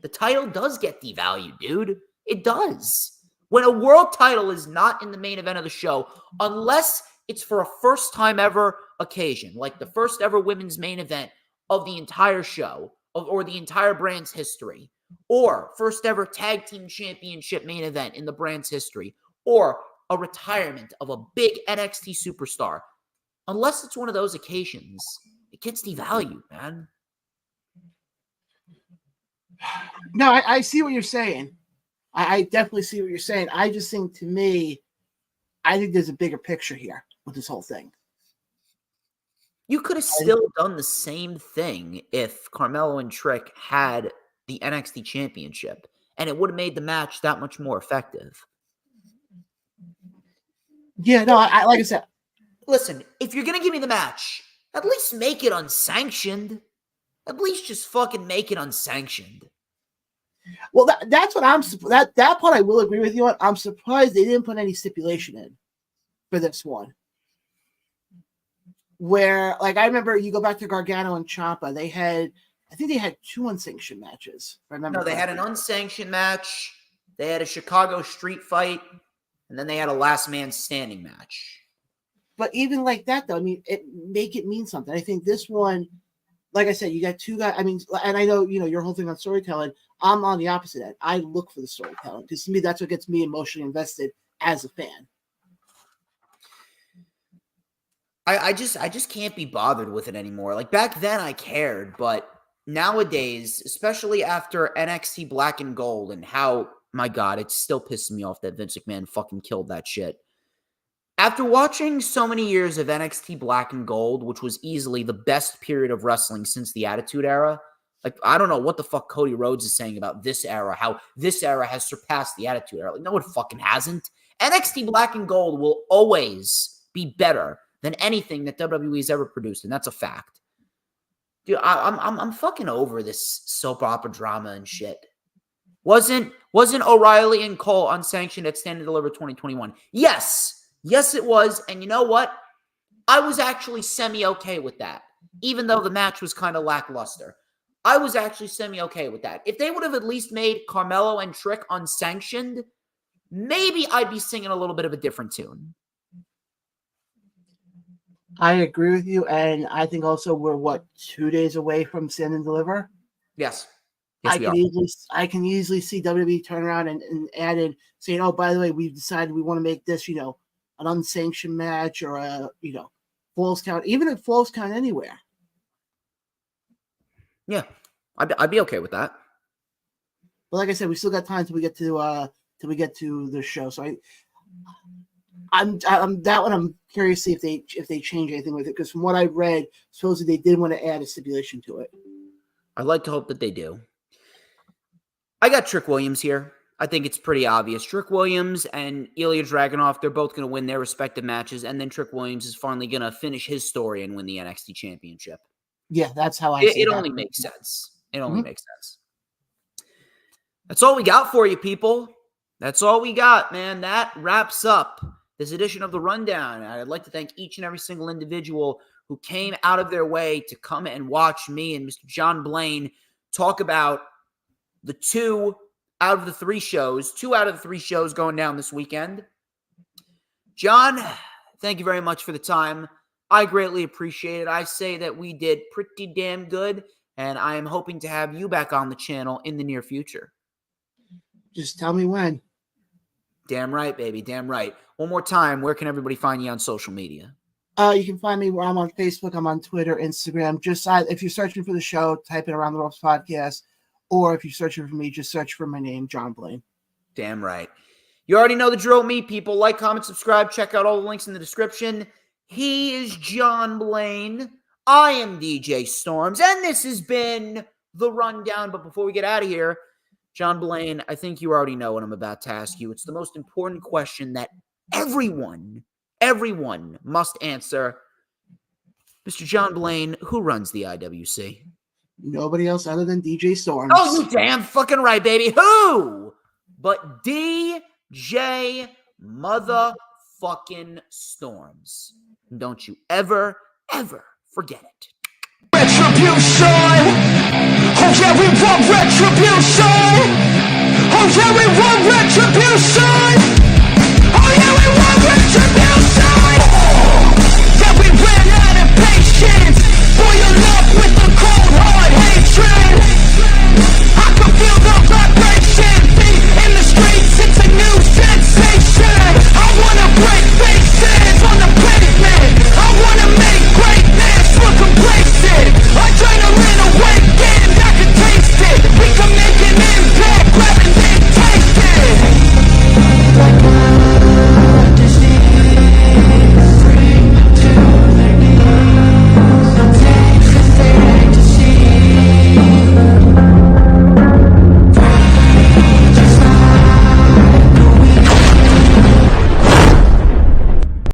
The title does get devalued, dude. It does. When a world title is not in the main event of the show, unless it's for a first time ever occasion, like the first ever women's main event of the entire show, or the entire brand's history, or first ever tag team championship main event in the brand's history, or a retirement of a big NXT superstar. Unless it's one of those occasions, it gets devalued, man. No, I see what you're saying. I definitely see what you're saying. I just think, to me, I think there's a bigger picture here with this whole thing. You could have still done the same thing if Carmelo and Trick had the NXT championship, and it would have made the match that much more effective. Yeah, no, like I said, listen, if you're going to give me the match, at least make it unsanctioned. At least just fucking make it unsanctioned. Well, that's what that part I will agree with you on. I'm surprised they didn't put any stipulation in for this one. Where, like, I remember you go back to Gargano and Ciampa, I think they had 2 unsanctioned matches. If I remember. No, they had an unsanctioned match. They had a Chicago street fight, and then they had a last man standing match. But even like that, though, make it mean something. I think this one, like I said, you got 2 guys. And I know, your whole thing on storytelling. I'm on the opposite end. I look for the storytelling because to me, that's what gets me emotionally invested as a fan. I just can't be bothered with it anymore. Like back then I cared, but nowadays, especially after NXT Black and Gold and how, my God, it's still pissing me off that Vince McMahon fucking killed that shit. After watching so many years of NXT Black and Gold, which was easily the best period of wrestling since the Attitude Era, like, I don't know what the fuck Cody Rhodes is saying about this era, how this era has surpassed the Attitude Era. Like, no, it fucking hasn't. NXT Black and Gold will always be better than anything that WWE's ever produced, and that's a fact. Dude, I'm fucking over this soap opera drama and shit. Wasn't O'Reilly and Cole unsanctioned at Stand and Deliver 2021? Yes, it was. And you know what? I was actually semi-okay with that, even though the match was kind of lackluster. I was actually semi-okay with that. If they would have at least made Carmelo and Trick unsanctioned, maybe I'd be singing a little bit of a different tune. I agree with you, and I think also we're 2 days away from Stand and Deliver. Yes. I can easily see WWE turn around and add in saying, "Oh, by the way, we've decided we want to make this, an unsanctioned match or a falls count, even a falls count anywhere." Yeah, I'd be okay with that. But like I said, we still got time till we get to the show. So I'm that one. I'm curious to see if they change anything with it, because from what I read, supposedly they did want to add a stipulation to it. I'd like to hope that they do. I got Trick Williams here. I think it's pretty obvious. Trick Williams and Ilya Dragunov, they're both going to win their respective matches, and then Trick Williams is finally going to finish his story and win the NXT Championship. Yeah, that's how I see it. It only makes sense. It only makes sense. That's all we got for you, people. That's all we got, man. That wraps up this edition of The Rundown. I'd like to thank each and every single individual who came out of their way to come and watch me and Mr. Jon Blayne talk about the 2 out of the 3 shows going down this weekend. John, thank you very much for the time. I greatly appreciate it. I say that we did pretty damn good, and I am hoping to have you back on the channel in the near future. Just tell me when. Damn right, baby. Damn right. One more time, where can everybody find you on social media? You can find me where I'm on Facebook, I'm on Twitter, Instagram. Just if you're searching for the show, type in Around the Ropes Podcast. Or if you're searching for me, just search for my name, Jon Blayne. Damn right. You already know the drill, me, people. Like, comment, subscribe. Check out all the links in the description. He is Jon Blayne. I am DJ Storms. And this has been The Rundown. But before we get out of here, Jon Blayne, I think you already know what I'm about to ask you. It's the most important question that everyone must answer. Mr. Jon Blayne, who runs the IWC? Nobody else other than DJ Storms. Oh, you damn fucking right, baby. Who? But DJ motherfucking Storms. Don't you ever forget it. Retribution! Oh yeah, we want retribution! Oh yeah, we want retribution! Oh yeah, we want retribution! Yeah, we ran out of patience! Boil up with the cold hard hatred! I can feel the black